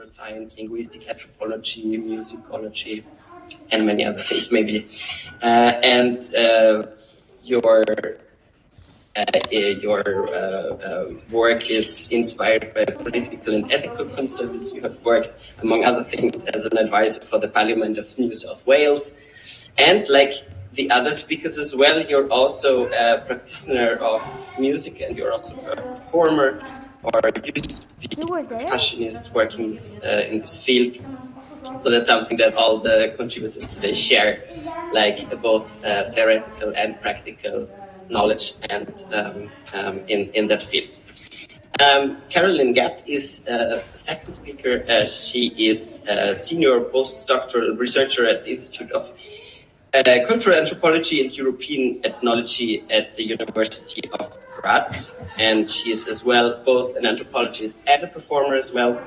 neuroscience, linguistic anthropology, musicology, and many other things maybe. And your work is inspired by political and ethical concerns. You have worked, among other things, as an advisor for the Parliament of New South Wales. And like the other speakers as well, you're also a practitioner of music, and you're also a performer, or used to be a percussionist working in this field. So that's something that all the contributors today share, like both theoretical and practical knowledge and in that field. Caroline Gatt is the second speaker. She is a senior postdoctoral researcher at the Institute of Cultural Anthropology and European Ethnology at the University of Graz, and she is as well both an anthropologist and a performer as well.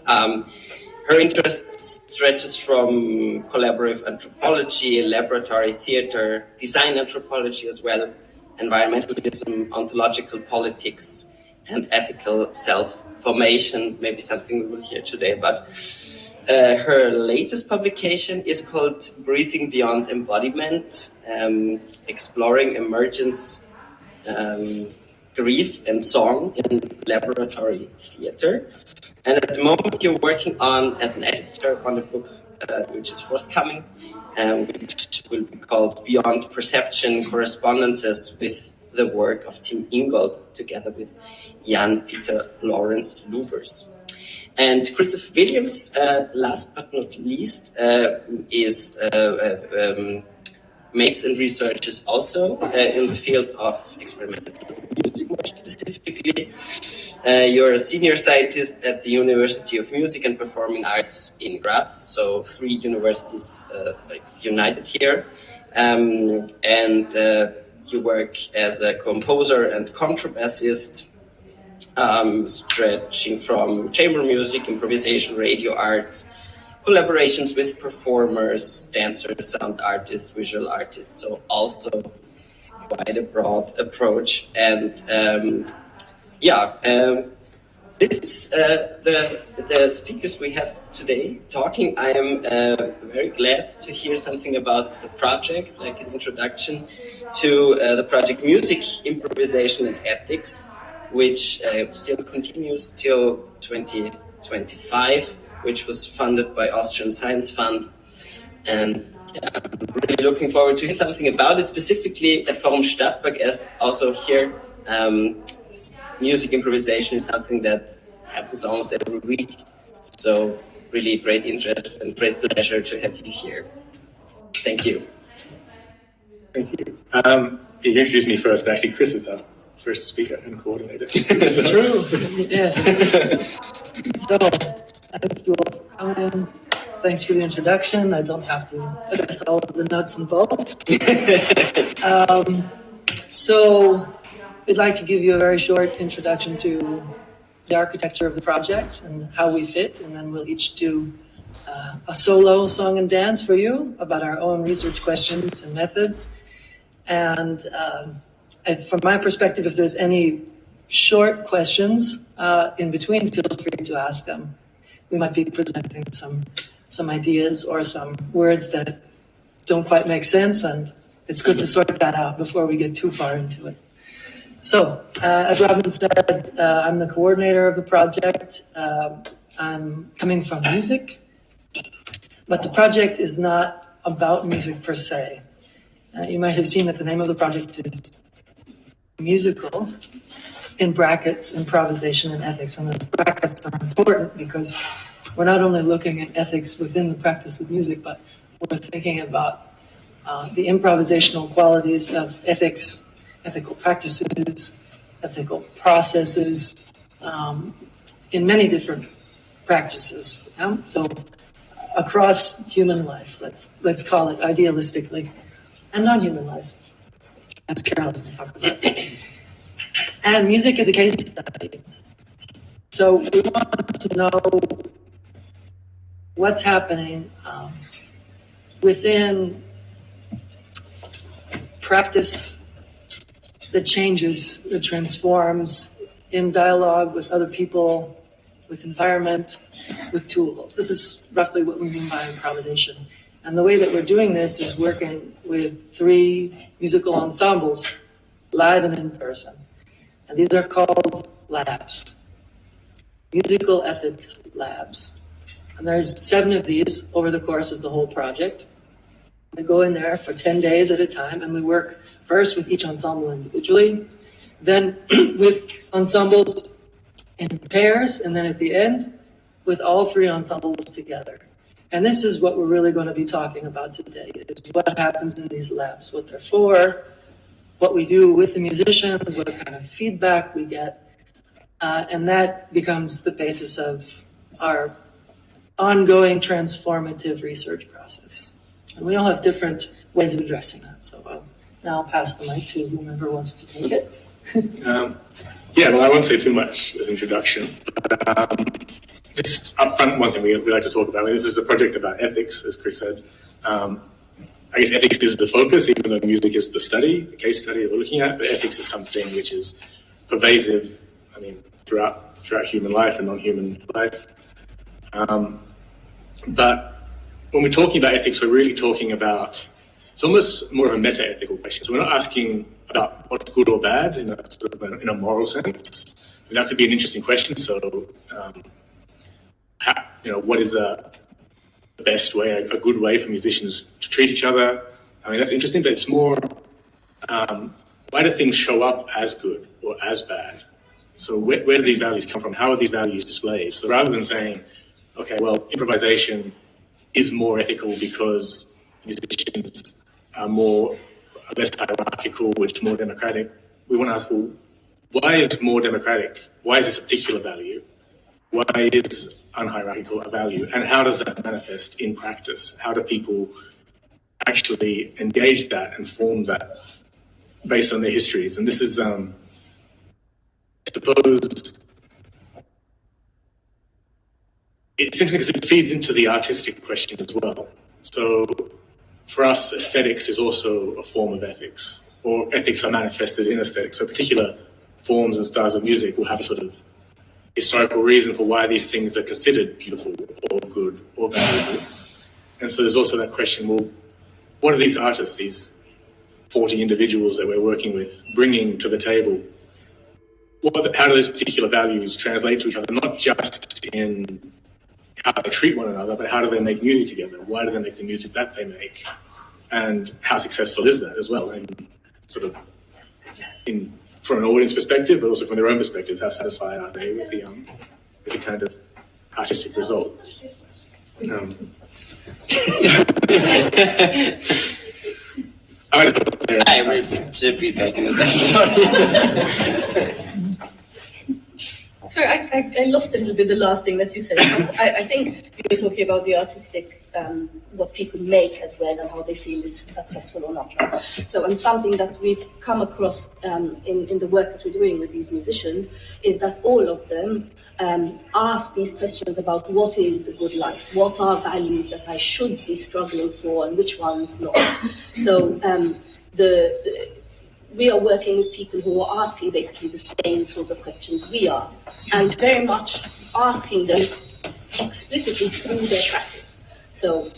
Her interest stretches from collaborative anthropology, laboratory theater, design anthropology as well, environmentalism, ontological politics, and ethical self-formation, maybe something we will hear today about. Her latest publication is called Breathing Beyond Embodiment, Exploring Emergence, Grief and Song in Laboratory Theater. And at the moment you're working on, as an editor, on a book which is forthcoming, which will be called Beyond Perception, Correspondences with the Work of Tim Ingold, together with Jan Peter Lawrence Louvers. And Christopher Williams, last but not least, is makes and researches also in the field of experimental music, more specifically. You're a senior scientist at the University of Music and Performing Arts in Graz, so 3 universities united here. And you work as a composer and contrabassist, stretching from chamber music, improvisation, radio arts, collaborations with performers, dancers, sound artists, visual artists, so also quite a broad approach. And this is the speakers we have today talking. I am very glad to hear something about the project, like an introduction to the project Music, Improvisation and Ethics, which still continues till 2025, which was funded by Austrian Science Fund. And I'm really looking forward to hear something about it, specifically at Forum Stadtberg, as also here, music improvisation is something that happens almost every week. So really great interest and great pleasure to have you here. Thank you. Thank you. You introduced me first, but actually Chris is our first speaker and coordinator. It's true, yes. So, thank you all for coming. Thanks for the introduction. I don't have to address all of the nuts and bolts. So, I'd like to give you a very short introduction to the architecture of the projects and how we fit, and then we'll each do a solo song and dance for you about our own research questions and methods. And from my perspective, if there's any short questions in between, feel free to ask them. We might be presenting some ideas or some words that don't quite make sense, and it's good to sort that out before we get too far into it. So, as Robin said, I'm the coordinator of the project. I'm coming from music, but the project is not about music per se. You might have seen that the name of the project is musical, in brackets, improvisation and ethics. And the brackets are important because we're not only looking at ethics within the practice of music, but we're thinking about the improvisational qualities of ethics, ethical practices, ethical processes, in many different practices. Yeah? So across human life, let's call it idealistically, and non-human life, as Carolyn will talk about. And music is a case study. So we want to know what's happening within practice that changes, that transforms in dialogue with other people, with environment, with tools. This is roughly what we mean by improvisation. And the way that we're doing this is working with 3 musical ensembles, live and in person. And these are called labs, musical ethics labs. And there's 7 of these over the course of the whole project. We go in there for 10 days at a time, and we work first with each ensemble individually, then with ensembles in pairs, and then at the end, with all 3 ensembles together. And this is what we're really going to be talking about today, is what happens in these labs, what they're for, what we do with the musicians, what kind of feedback we get. And that becomes the basis of our ongoing transformative research process. And we all have different ways of addressing that. So now I'll pass the mic to whomever wants to take it. Yeah, well, I won't say too much as introduction. Just up front, one thing we like to talk about, this is a project about ethics, as Chris said. I guess ethics is the focus, even though music is the study, the case study that we're looking at, but ethics is something which is pervasive, throughout human life and non-human life. But when we're talking about ethics, we're really talking about, it's almost more of a meta-ethical question. So we're not asking about what's good or bad in a moral sense. And that could be an interesting question. So, what is the best way, a good way for musicians to treat each other? That's interesting, but it's more, why do things show up as good or as bad? So where do these values come from? How are these values displayed? So rather than saying, okay, well, improvisation is more ethical because musicians are less hierarchical, which is more democratic, we want to ask, well, why is it more democratic? Why is this a particular value? Why is unhierarchical a value? And how does that manifest in practice? How do people actually engage that and form that based on their histories? And this is, I suppose, it's interesting because it feeds into the artistic question as well. So for us, aesthetics is also a form of ethics, or ethics are manifested in aesthetics. So particular forms and styles of music will have a sort of historical reason for why these things are considered beautiful or good or valuable. And so there's also that question, well, what are these artists, these 40 individuals that we're working with, bringing to the table? How do those particular values translate to each other, not just in how they treat one another, but how do they make music together? Why do they make the music that they make? And how successful is that as well? And sort of from an audience perspective, but also from their own perspective, how satisfied are they with the kind of artistic result? I will be back in a second. Sorry, I lost a little bit the last thing that you said. I think you were talking about the artistic, what people make as well, and how they feel it's successful or not, right? So, and something that we've come across in the work that we're doing with these musicians is that all of them ask these questions about what is the good life, what are values that I should be struggling for, and which ones not. So, we are working with people who are asking basically the same sort of questions we are, and very much asking them explicitly through their practice. So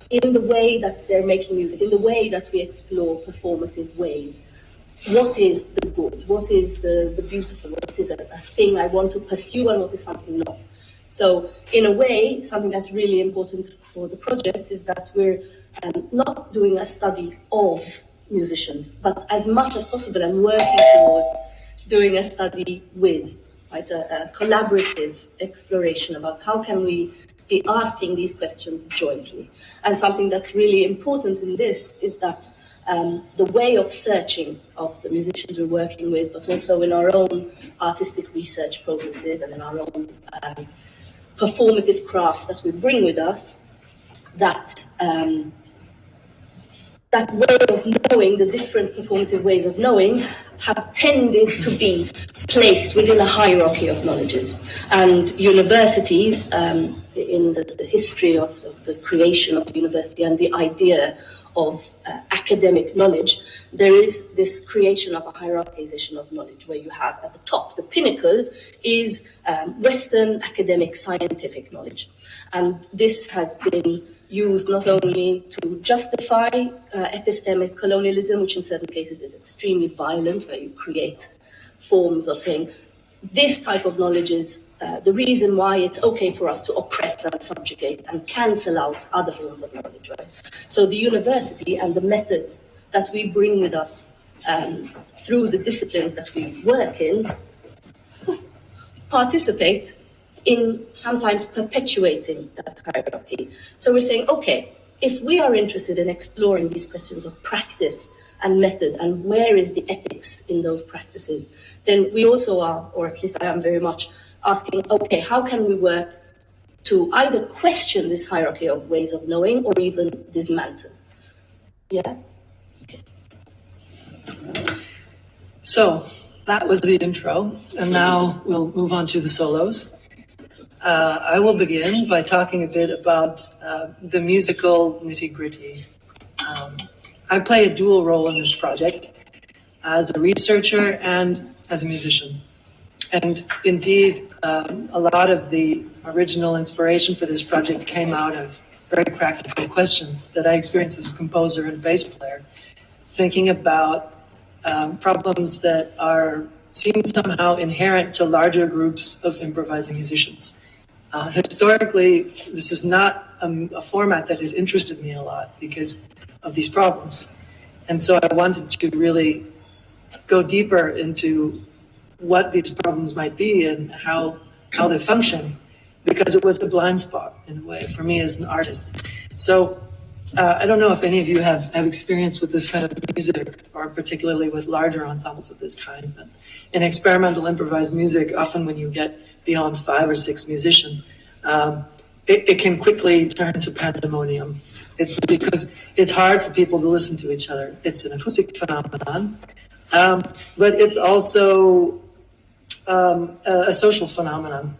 in the way that they're making music, in the way that we explore performative ways, what is the good? What is the beautiful? What is a thing I want to pursue, and what is something not? So in a way, something that's really important for the project is that we're not doing a study of musicians, but as much as possible I'm working towards doing a study with, right, a collaborative exploration about how can we be asking these questions jointly. And something that's really important in this is that the way of searching of the musicians we're working with, but also in our own artistic research processes and in our own performative craft that we bring with us, that way of knowing, the different performative ways of knowing, have tended to be placed within a hierarchy of knowledges. And universities, in the history of the creation of the university and the idea of academic knowledge, there is this creation of a hierarchization of knowledge, where you have at the top, the pinnacle is Western academic scientific knowledge. And this has been used not only to justify epistemic colonialism, which in certain cases is extremely violent, where you create forms of saying, this type of knowledge is the reason why it's okay for us to oppress and subjugate and cancel out other forms of knowledge, right? So the university and the methods that we bring with us through the disciplines that we work in participate in sometimes perpetuating that hierarchy. So we're saying, okay, if we are interested in exploring these questions of practice and method, and where is the ethics in those practices, then we also are, or at least I am very much asking, okay, how can we work to either question this hierarchy of ways of knowing or even dismantle? Yeah? Okay. So that was the intro, and now we'll move on to the solos. I will begin by talking a bit about the musical nitty-gritty. I play a dual role in this project as a researcher and as a musician. And indeed, a lot of the original inspiration for this project came out of very practical questions that I experienced as a composer and bass player, thinking about problems that seem somehow inherent to larger groups of improvising musicians. Historically, this is not a format that has interested me a lot because of these problems. And so I wanted to really go deeper into what these problems might be and how they function, because it was the blind spot in a way for me as an artist. So I don't know if any of you have experience with this kind of music, or particularly with larger ensembles of this kind, but in experimental improvised music, often when you get beyond 5 or 6 musicians, it can quickly turn to pandemonium. Because it's hard for people to listen to each other. It's an acoustic phenomenon, but it's also a social phenomenon.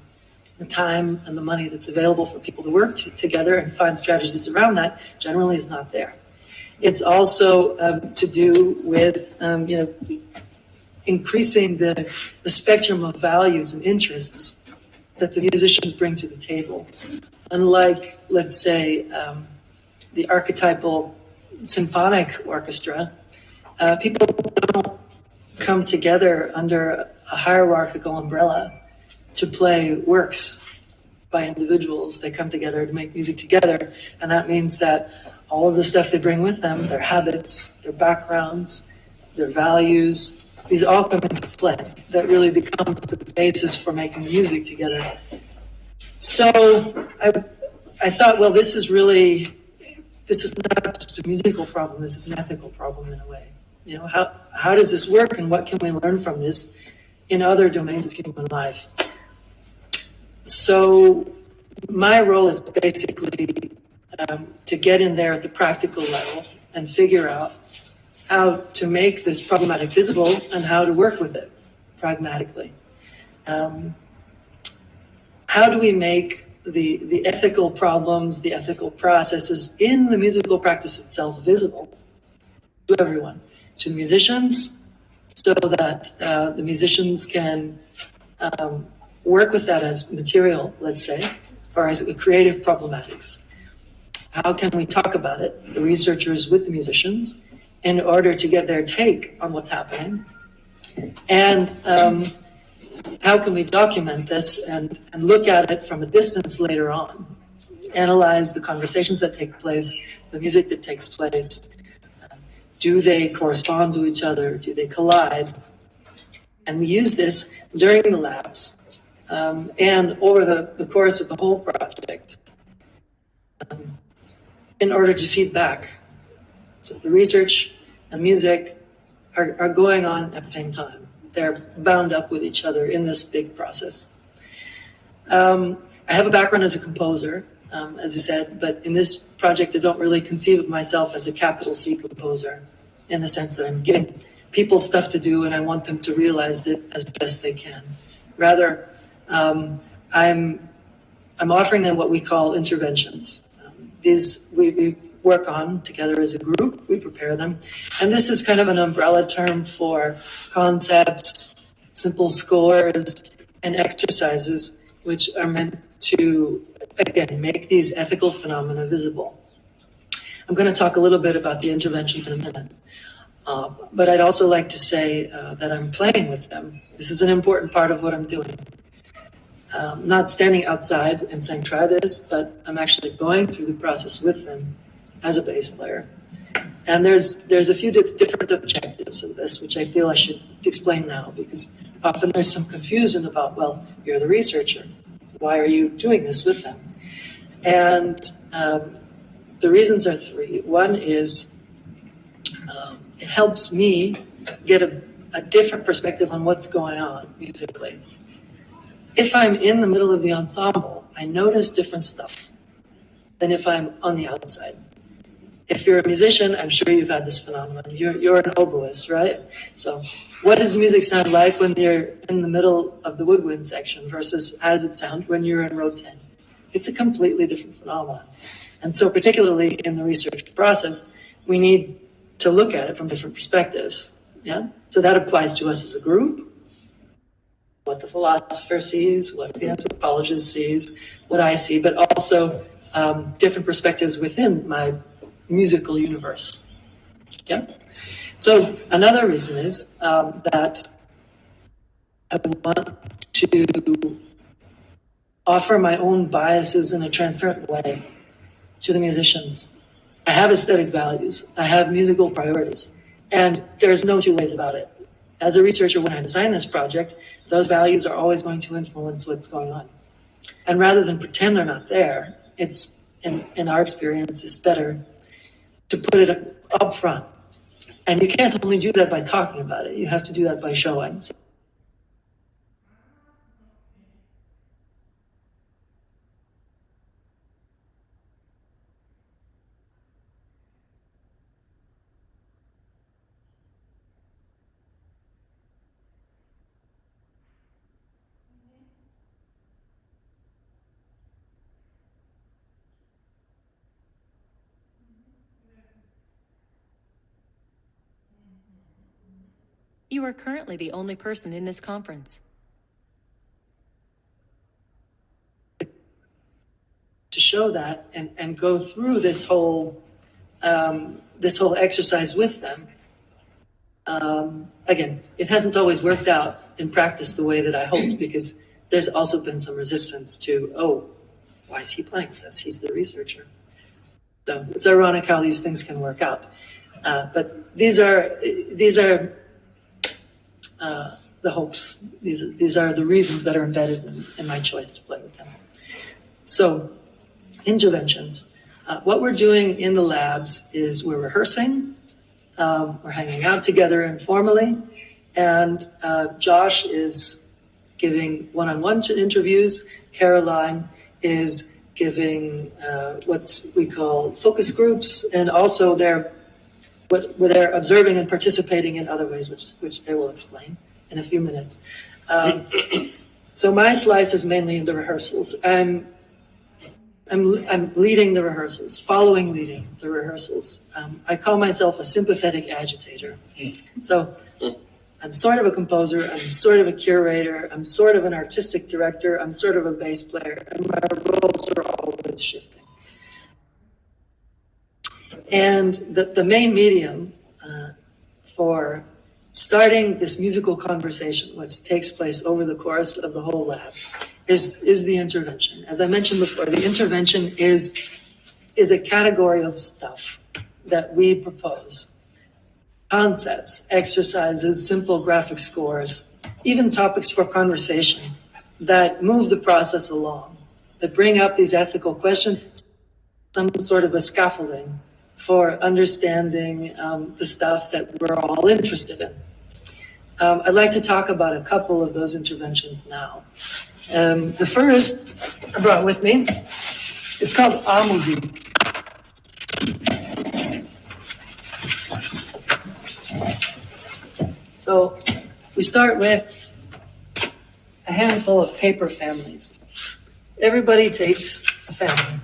The time and the money that's available for people to work together and find strategies around that generally is not there. It's also to do with increasing the spectrum of values and interests that the musicians bring to the table. Unlike, let's say, the archetypal symphonic orchestra, people don't come together under a hierarchical umbrella to play works by individuals. They come together to make music together, and that means that all of the stuff they bring with them, their habits, their backgrounds, their values, these all come into play. That really becomes the basis for making music together. So I thought, well, this is not just a musical problem, this is an ethical problem in a way. How does this work, and what can we learn from this in other domains of human life? So my role is basically to get in there at the practical level and figure out how to make this problematic visible and how to work with it pragmatically. How do we make the ethical problems, the ethical processes in the musical practice itself visible to everyone, to the musicians, so that the musicians can work with that as material, let's say, or as creative problematics. How can we talk about it, the researchers with the musicians, in order to get their take on what's happening? And how can we document this and look at it from a distance later on? Analyze the conversations that take place, the music that takes place. Do they correspond to each other? Do they collide? And we use this during the labs and over the course of the whole project in order to feed back. So the research and music are going on at the same time. They're bound up with each other in this big process. I have a background as a composer, as I said, but in this project I don't really conceive of myself as a capital C composer, in the sense that I'm giving people stuff to do and I want them to realize it as best they can. Rather, I'm offering them what we call interventions. We work on together as a group. We prepare them. And this is kind of an umbrella term for concepts, simple scores, and exercises which are meant to, again, make these ethical phenomena visible. I'm going to talk a little bit about the interventions in a minute. But I'd also like to say that I'm playing with them. This is an important part of what I'm doing. Not standing outside and saying, try this, but I'm actually going through the process with them as a bass player. And there's a few different objectives of this, which I feel I should explain now, because often there's some confusion about, well, you're the researcher. Why are you doing this with them? And the reasons are three. One is it helps me get a different perspective on what's going on musically. If I'm in the middle of the ensemble, I notice different stuff than if I'm on the outside. If you're a musician, I'm sure you've had this phenomenon. You're an oboist, right? So what does music sound like when you're in the middle of the woodwind section versus how does it sound when you're in row 10? It's a completely different phenomenon. And so particularly in the research process, we need to look at it from different perspectives. Yeah. So that applies to us as a group, what the philosopher sees, what the anthropologist sees, what I see, but also different perspectives within my musical universe. Yeah. So another reason is that I want to offer my own biases in a transparent way to the musicians. I have aesthetic values. I have musical priorities. And there's no two ways about it. As a researcher, when I design this project, those values are always going to influence what's going on. And rather than pretend they're not there, it's, in our experience, it's better to put it up front. And you can't only do that by talking about it. You have to do that by showing. So You are currently the only person in this conference. to show that and go through this whole exercise with them. Again, it hasn't always worked out in practice the way that I hoped, because there's also been some resistance to, oh, why is he playing with us? He's the researcher. So it's ironic how these things can work out. But these are the hopes. These are the reasons that are embedded in my choice to play with them. So, interventions. What we're doing in the labs is we're rehearsing, we're hanging out together informally, and Josh is giving one-on-one interviews. Caroline is giving what we call focus groups, and also they're observing and participating in other ways, which they will explain in a few minutes. So my slice is mainly in the rehearsals. I'm leading the rehearsals, leading the rehearsals. I call myself a sympathetic agitator. So I'm sort of a composer, I'm sort of a curator, I'm sort of an artistic director, I'm sort of a bass player, and my roles are always shifting. And the main medium for starting this musical conversation, which takes place over the course of the whole lab, is the intervention. As I mentioned before, the intervention is a category of stuff that we propose. Concepts, exercises, simple graphic scores, even topics for conversation that move the process along, that bring up these ethical questions, some sort of a scaffolding for understanding the stuff that we're all interested in. I'd like to talk about a couple of those interventions now. The first I brought with me, it's called A-Musik. So we start with a handful of paper families. Everybody takes a family.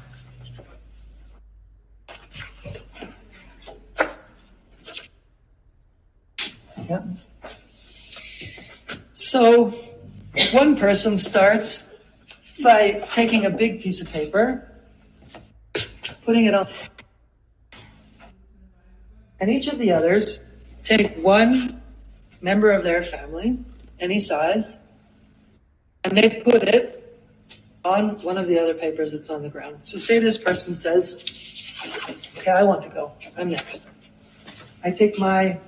Yeah. So one person starts by taking a big piece of paper, putting it on, and each of the others take one member of their family, any size, and they put it on one of the other papers that's on the ground. So say this person says, okay, I want to go, I'm next. I take my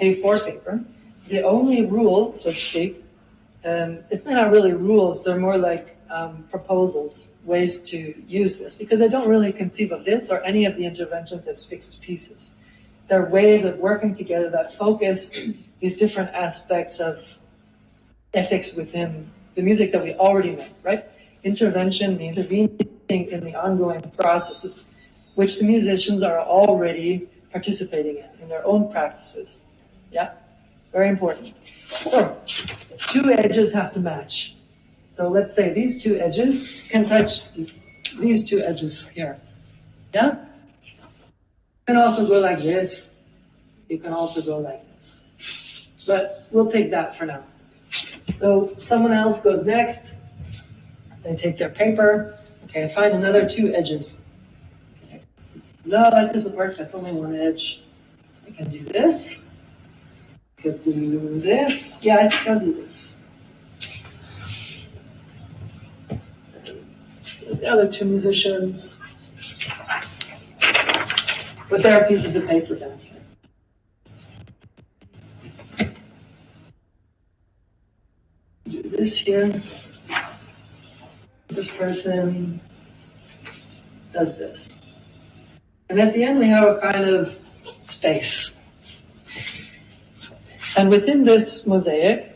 A4 paper. The only rule, so to speak, it's not really rules, they're more like proposals, ways to use this, because I don't really conceive of this or any of the interventions as fixed pieces. They're ways of working together that focus these different aspects of ethics within the music that we already make, right? Intervention means intervening in the ongoing processes, which the musicians are already participating in their own practices. Yeah, very important. So, two edges have to match. So let's say these two edges can touch these two edges here. Yeah? You can also go like this. You can also go like this. But we'll take that for now. So someone else goes next. They take their paper. Okay, find another two edges. Okay. No, that doesn't work. That's only one edge. I can do this. Could do this. Yeah, I think I'll do this. The other two musicians. But there are pieces of paper down here. Do this here. This person does this. And at the end, we have a kind of space. And within this mosaic,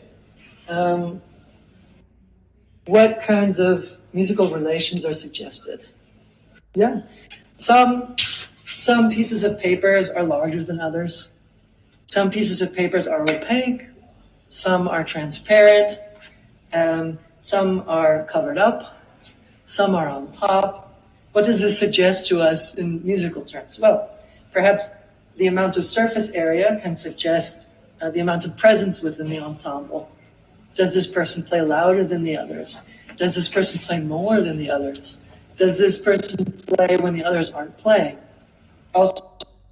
what kinds of musical relations are suggested? Yeah. Some pieces of papers are larger than others. Some pieces of papers are opaque. Some are transparent. Some are covered up. Some are on top. What does this suggest to us in musical terms? Well, perhaps the amount of surface area can suggest the amount of presence within the ensemble. Does this person play louder than the others? Does this person play more than the others? Does this person play when the others aren't playing? Also,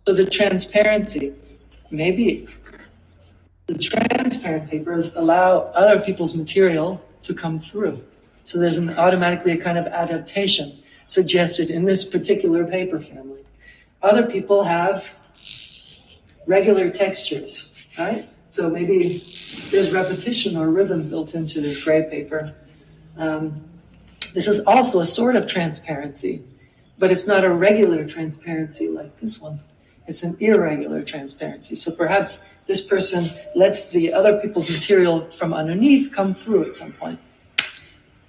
the transparency. Maybe the transparent papers allow other people's material to come through. So there's automatically a kind of adaptation suggested in this particular paper family. Other people have regular textures, right? So maybe there's repetition or rhythm built into this gray paper. This is also a sort of transparency, but it's not a regular transparency like this one. It's an irregular transparency. So perhaps this person lets the other people's material from underneath come through at some point.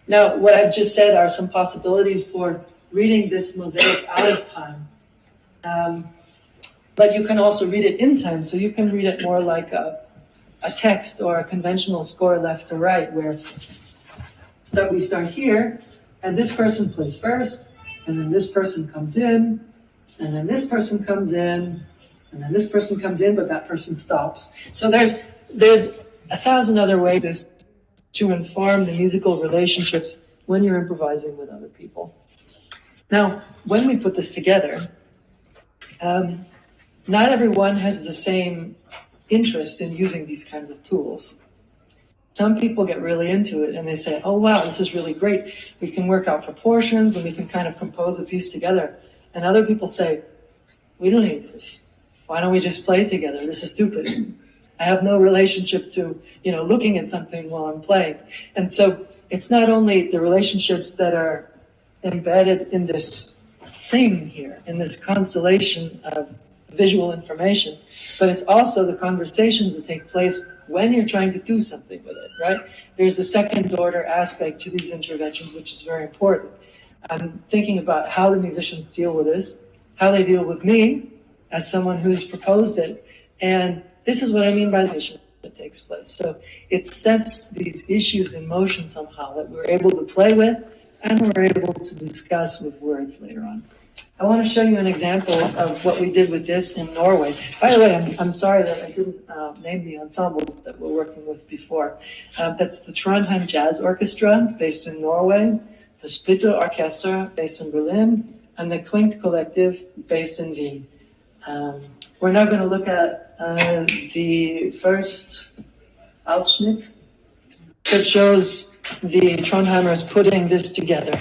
Now, what I've just said are some possibilities for reading this mosaic out of time. But you can also read it in time, so you can read it more like a text or a conventional score left to right, where we start here, and this person plays first, and then this person comes in, and then this person comes in, and then this person comes in, but that person stops. So there's 1,000 other ways to inform the musical relationships when you're improvising with other people. Now, when we put this together, not everyone has the same interest in using these kinds of tools. Some people get really into it and they say, oh wow, this is really great. We can work out proportions and we can kind of compose a piece together. And other people say, we don't need this. Why don't we just play together? This is stupid. I have no relationship to, looking at something while I'm playing. And so it's not only the relationships that are embedded in this thing here, in this constellation of visual information, but it's also the conversations that take place when you're trying to do something with it, right? There's a second order aspect to these interventions, which is very important. I'm thinking about how the musicians deal with this, how they deal with me as someone who's proposed it, and this is what I mean by the relation that takes place. So it sets these issues in motion somehow that we're able to play with and we're able to discuss with words later on. I want to show you an example of what we did with this in Norway. By the way, I'm sorry that I didn't name the ensembles that we're working with before. That's the Trondheim Jazz Orchestra, based in Norway, the Splitter Orchestra, based in Berlin, and the Klingt Collective, based in Wien. We're now going to look at the first Ausschnitt that shows the Trondheimers putting this together.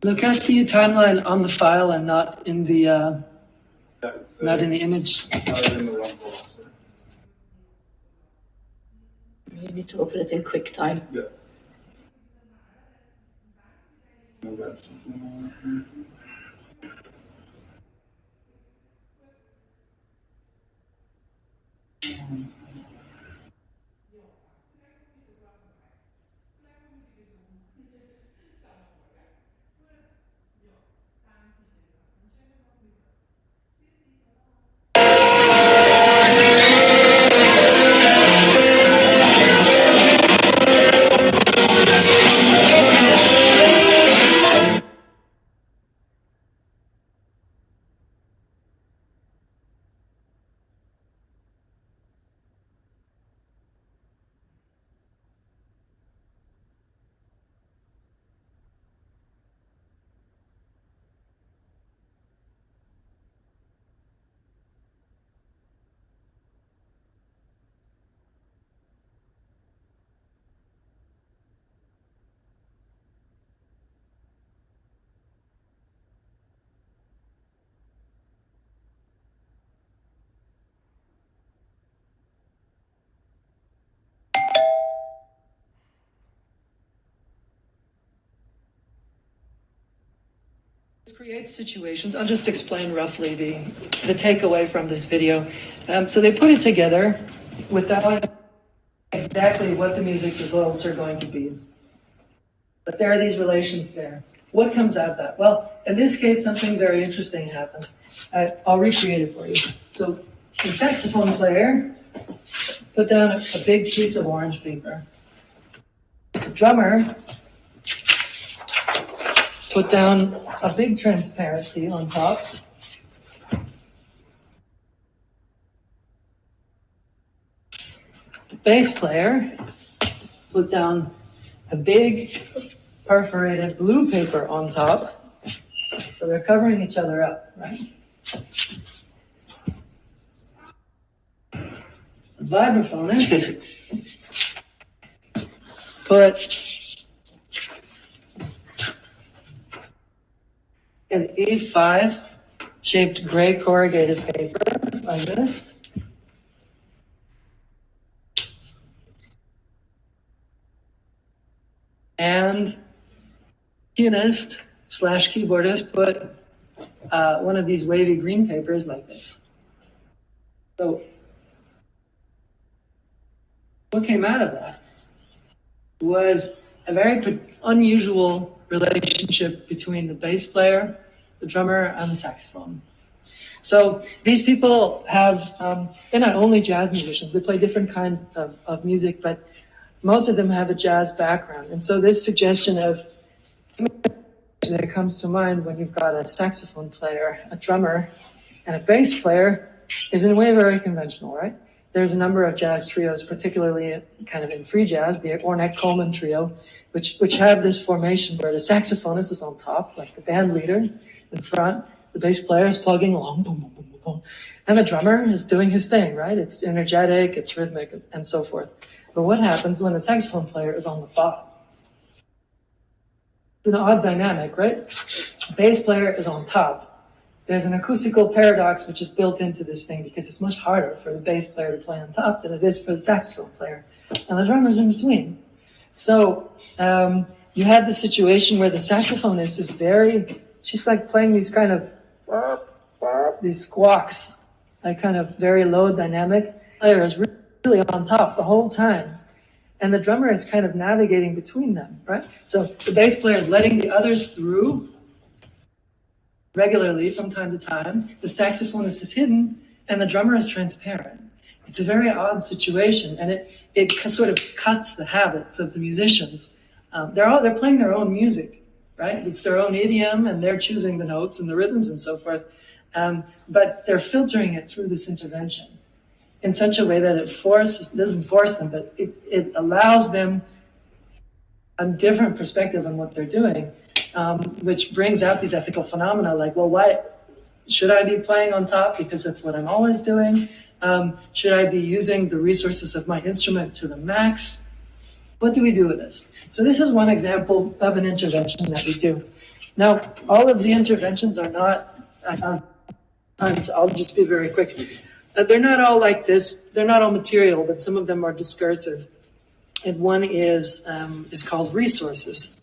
Look at the timeline on the file and not in the image. You need to open it in QuickTime. Yeah. This creates situations. I'll just explain roughly the takeaway from this video. So they put it together without exactly what the music results are going to be. But there are these relations there. What comes out of that? Well, in this case, something very interesting happened. I'll recreate it for you. So the saxophone player put down a big piece of orange paper. The drummer put down a big transparency on top. The bass player put down a big perforated blue paper on top. So they're covering each other up, right? The vibraphonist put an E5 shaped gray corrugated paper like this. And pianist / keyboardist put one of these wavy green papers like this. So what came out of that was a very unusual relationship between the bass player, the drummer, and the saxophone. So these people have, they're not only jazz musicians, they play different kinds of music, but most of them have a jazz background. And so this suggestion of that comes to mind when you've got a saxophone player, a drummer, and a bass player is in a way very conventional, right? There's a number of jazz trios, particularly kind of in free jazz, the Ornette-Coleman trio, which have this formation where the saxophonist is on top, like the band leader in front, the bass player is plugging along, boom, boom, boom, boom, boom, and the drummer is doing his thing, right? It's energetic, it's rhythmic, and so forth. But what happens when the saxophone player is on the bottom? It's an odd dynamic, right? Bass player is on top. There's an acoustical paradox which is built into this thing because it's much harder for the bass player to play on top than it is for the saxophone player. And the drummer's in between. So you have the situation where the saxophonist is she's like playing these kind of, these squawks, like kind of very low dynamic. Player is really on top the whole time. and the drummer is kind of navigating between them, right? So the bass player is letting the others through regularly from time to time. The saxophonist is hidden, and the drummer is transparent. It's a very odd situation, and it sort of cuts the habits of the musicians. They're playing their own music, right? It's their own idiom, and they're choosing the notes and the rhythms and so forth. But they're filtering it through this intervention in such a way that it doesn't force them, but it allows them a different perspective on what they're doing, which brings out these ethical phenomena like, well, why should I be playing on top because that's what I'm always doing? Should I be using the resources of my instrument to the max? What do we do with this? So this is one example of an intervention that we do. Now, all of the interventions are not, I'll just be very quick. They're not all like this. They're not all material, but some of them are discursive. And one is called resources.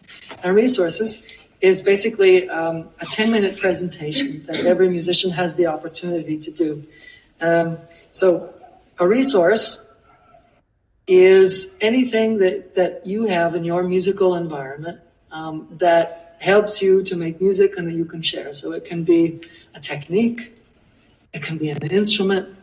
And resources is basically a 10-minute presentation that every musician has the opportunity to do. So a resource is anything that you have in your musical environment that helps you to make music and that you can share. So it can be a technique, it can be an instrument,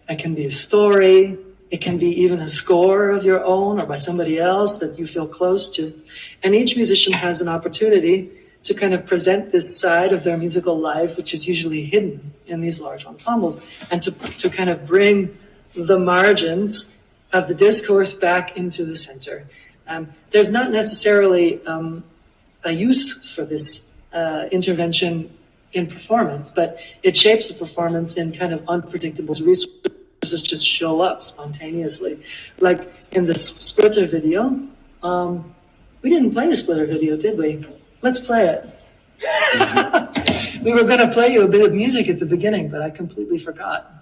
it can be a story, it can be even a score of your own or by somebody else that you feel close to. And each musician has an opportunity to kind of present this side of their musical life, which is usually hidden in these large ensembles, and to kind of bring the margins of the discourse back into the center. There's not necessarily a use for this intervention in performance, but it shapes the performance in kind of unpredictable resources just show up spontaneously. Like in the Splitter video, we didn't play the Splitter video, did we? Let's play it. We were going to play you a bit of music at the beginning, but I completely forgot.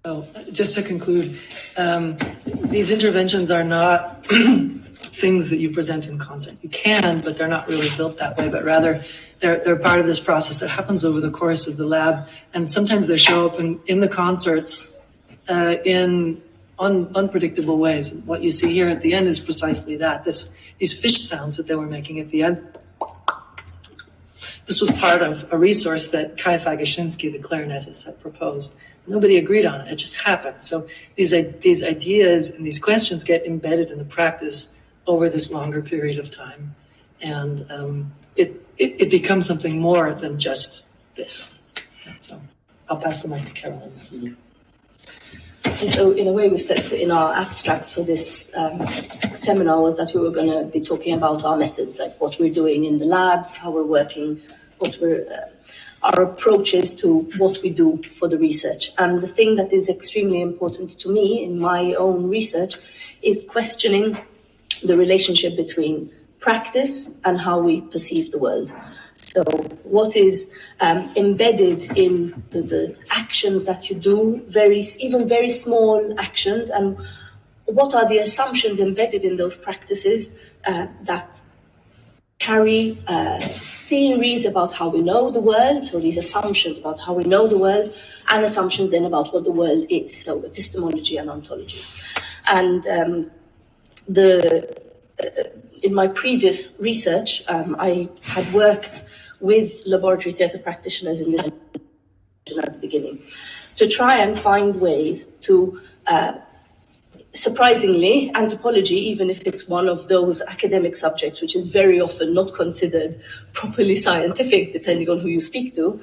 So, just to conclude, these interventions are not things that you present in concert. You can, but they're not really built that way, but rather they're part of this process that happens over the course of the lab. And sometimes they show up in the concerts in unpredictable ways. And what you see here at the end is precisely that. These fish sounds that they were making at the end. This was part of a resource that Kai Fagashinsky, the clarinetist, had proposed. Nobody agreed on it. It just happened. So these ideas and these questions get embedded in the practice over this longer period of time. And it becomes something more than just this. So I'll pass the mic to Caroline. And so in a way we said in our abstract for this seminar was that we were going to be talking about our methods, like what we're doing in the labs, how we're working, our approaches to what we do for the research. And the thing that is extremely important to me in my own research is questioning the relationship between practice and how we perceive the world. So what is embedded in the actions that you do, even very small actions, and what are the assumptions embedded in those practices that carry theories about how we know the world, so these assumptions about how we know the world, and assumptions then about what the world is, so epistemology and ontology. And in my previous research, I had worked with laboratory theatre practitioners in this at the beginning to try and find ways to surprisingly, anthropology, even if it's one of those academic subjects which is very often not considered properly scientific, depending on who you speak to,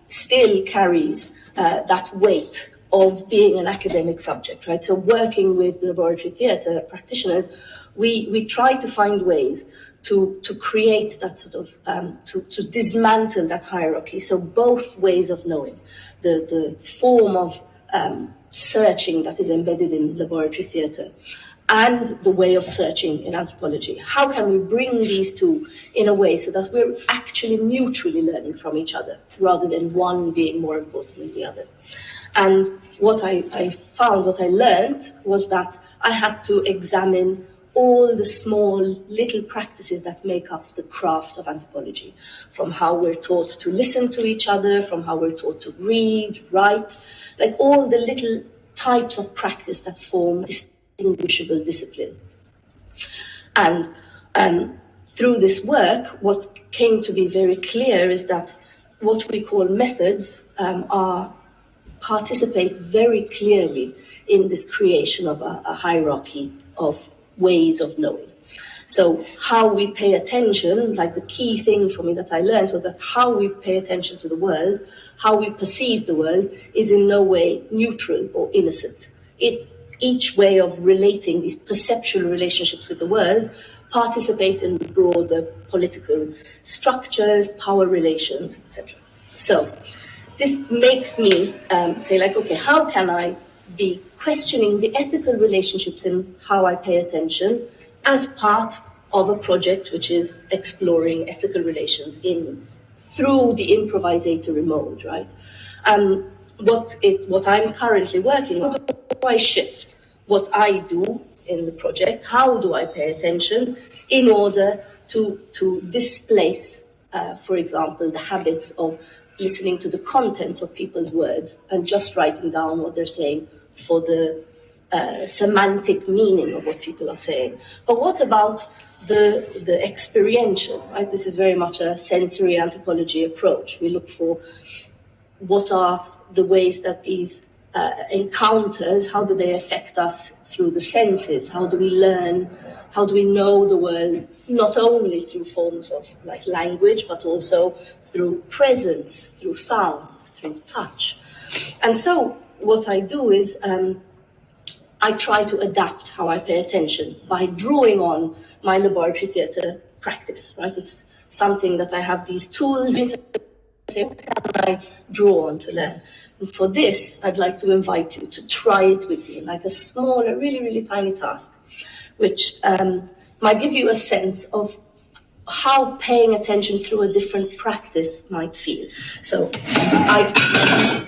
still carries that weight of being an academic subject, right? So working with laboratory theatre practitioners, we try to find ways to create that sort of, to dismantle that hierarchy. So both ways of knowing, the form of searching that is embedded in laboratory theatre and the way of searching in anthropology. How can we bring these two in a way so that we're actually mutually learning from each other rather than one being more important than the other? And what I found, what I learned, was that I had to examine all the small little practices that make up the craft of anthropology, from how we're taught to listen to each other, from how we're taught to read, write, like all the little types of practice that form distinguishable discipline. And through this work, what came to be very clear is that what we call methods participate very clearly in this creation of a hierarchy of ways of knowing. So how we pay attention, like the key thing for me that I learned was that how we pay attention to the world, how we perceive the world, is in no way neutral or innocent. It's each way of relating these perceptual relationships with the world participate in broader political structures, power relations, etc. So this makes me say, like, okay, how can I be questioning the ethical relationships in how I pay attention as part of a project which is exploring ethical relations through the improvisatory mode, right? what I'm currently working on, how do I shift what I do in the project? How do I pay attention in order to displace, for example, the habits of listening to the contents of people's words and just writing down what they're saying for the semantic meaning of what people are saying. But what about the experiential, right? This is very much a sensory anthropology approach. We look for what are the ways that these encounters, how do they affect us through the senses? How do we learn? How do we know the world, not only through forms of like language, but also through presence, through sound, through touch? And so what I do is I try to adapt how I pay attention by drawing on my laboratory theatre practice, right? It's something that I have these tools in. Say, what can I draw on to learn? And for this, I'd like to invite you to try it with me, like a small, a really, really tiny task, which might give you a sense of how paying attention through a different practice might feel. So to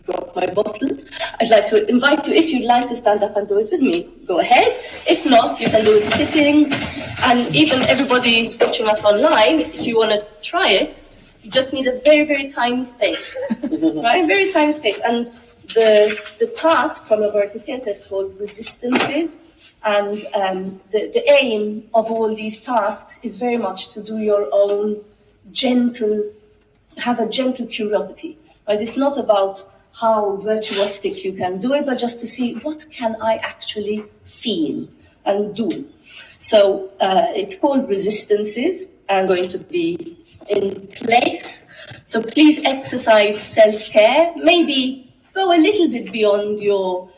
drop my bottle, I'd like to invite you, if you'd like to stand up and do it with me, go ahead. If not, you can do it sitting. And even everybody who's watching us online, if you want to try it, you just need a very, very tiny space, right? Very tiny space. And the task from laboratory theatre is called resistances. And the aim of all these tasks is very much to do your own have a gentle curiosity, right? It's not about how virtuosic you can do it, but just to see what can I actually feel and do. So it's called resistances. I'm going to be in place. So please exercise self-care. Maybe go a little bit beyond your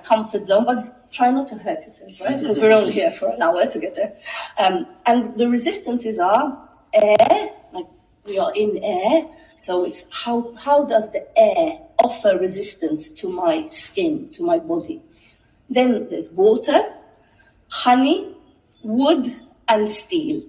comfort zone, but try not to hurt yourself, right? Because we're only here for an hour together. And the resistances are air, like we are in air. So it's how does the air offer resistance to my skin, to my body? Then there's water, honey, wood, and steel.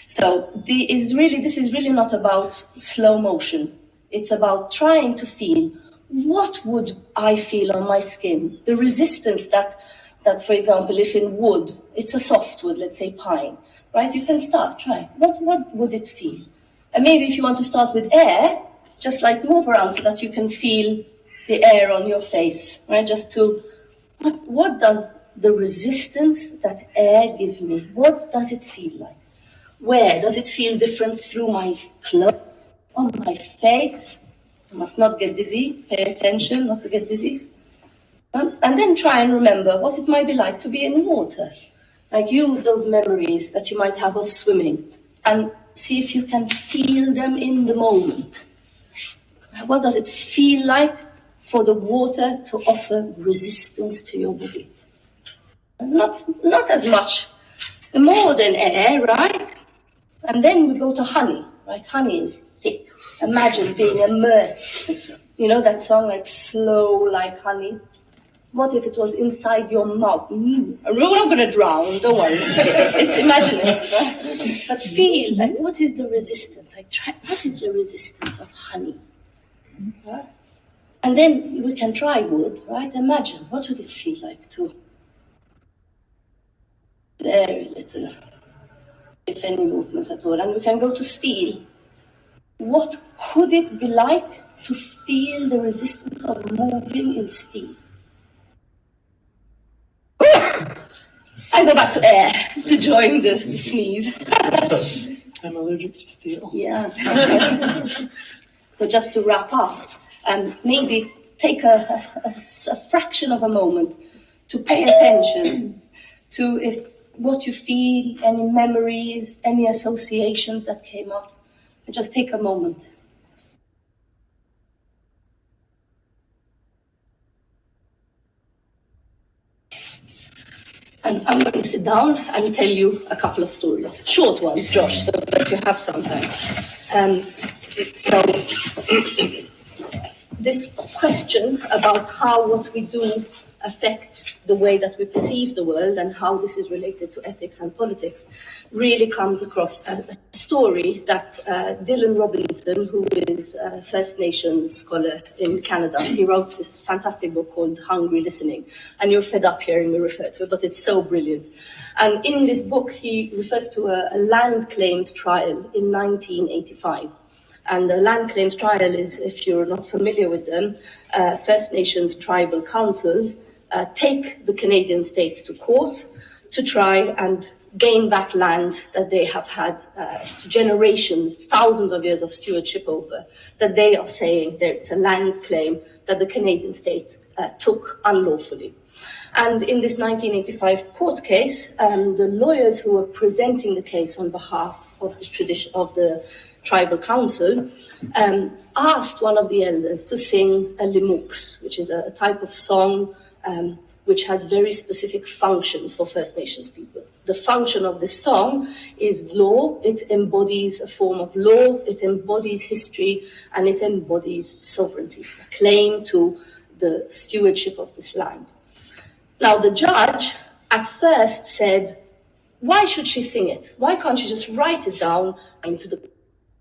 So this is really not about slow motion. It's about trying to feel what would I feel on my skin, the resistance that, for example, if in wood, it's a soft wood, let's say pine, right? You can try. What would it feel? And maybe if you want to start with air, just like move around so that you can feel the air on your face, right? Just to, what does the resistance that air gives me, what does it feel like? Where does it feel different through my clothes, on my face? I must not get dizzy. Pay attention not to get dizzy. And then try and remember what it might be like to be in water. Like use those memories that you might have of swimming and see if you can feel them in the moment. What does it feel like for the water to offer resistance to your body? Not as much, more than air, right? And then we go to honey, right? Honey is thick. Imagine being immersed. You know that song, like slow like honey? What if it was inside your mouth? I'm not going to drown, don't worry. It's imaginative, right? But feel, like, what is the resistance? What is the resistance of honey? Right? And then we can try wood, right? Imagine, what would it feel like to very little, if any movement at all. And we can go to steel. What could it be like to feel the resistance of moving in steel? And go back to air to join the sneeze. I'm allergic to steel. Yeah. So just to wrap up, maybe take a fraction of a moment to pay attention to what you feel, any memories, any associations that came up. And just take a moment. And I'm going to sit down and tell you a couple of stories. Short ones, Josh, so that you have some time. So this question about how what we do affects the way that we perceive the world and how this is related to ethics and politics really comes across a story that Dylan Robinson, who is a First Nations scholar in Canada, he wrote this fantastic book called Hungry Listening, and you're fed up hearing me refer to it, but it's so brilliant. And in this book, he refers to a land claims trial in 1985. And the land claims trial is, if you're not familiar with them, First Nations tribal councils take the Canadian state to court to try and gain back land that they have had generations, thousands of years of stewardship over, that they are saying that it's a land claim that the Canadian state took unlawfully. And in this 1985 court case, the lawyers who were presenting the case on behalf of the tradition of the tribal council asked one of the elders to sing a limux, which is a type of song which has very specific functions for First Nations people. The function of this song is law. It embodies a form of law, it embodies history, and it embodies sovereignty, a claim to the stewardship of this land. Now, the judge at first said, why should she sing it? Why can't she just write it down into the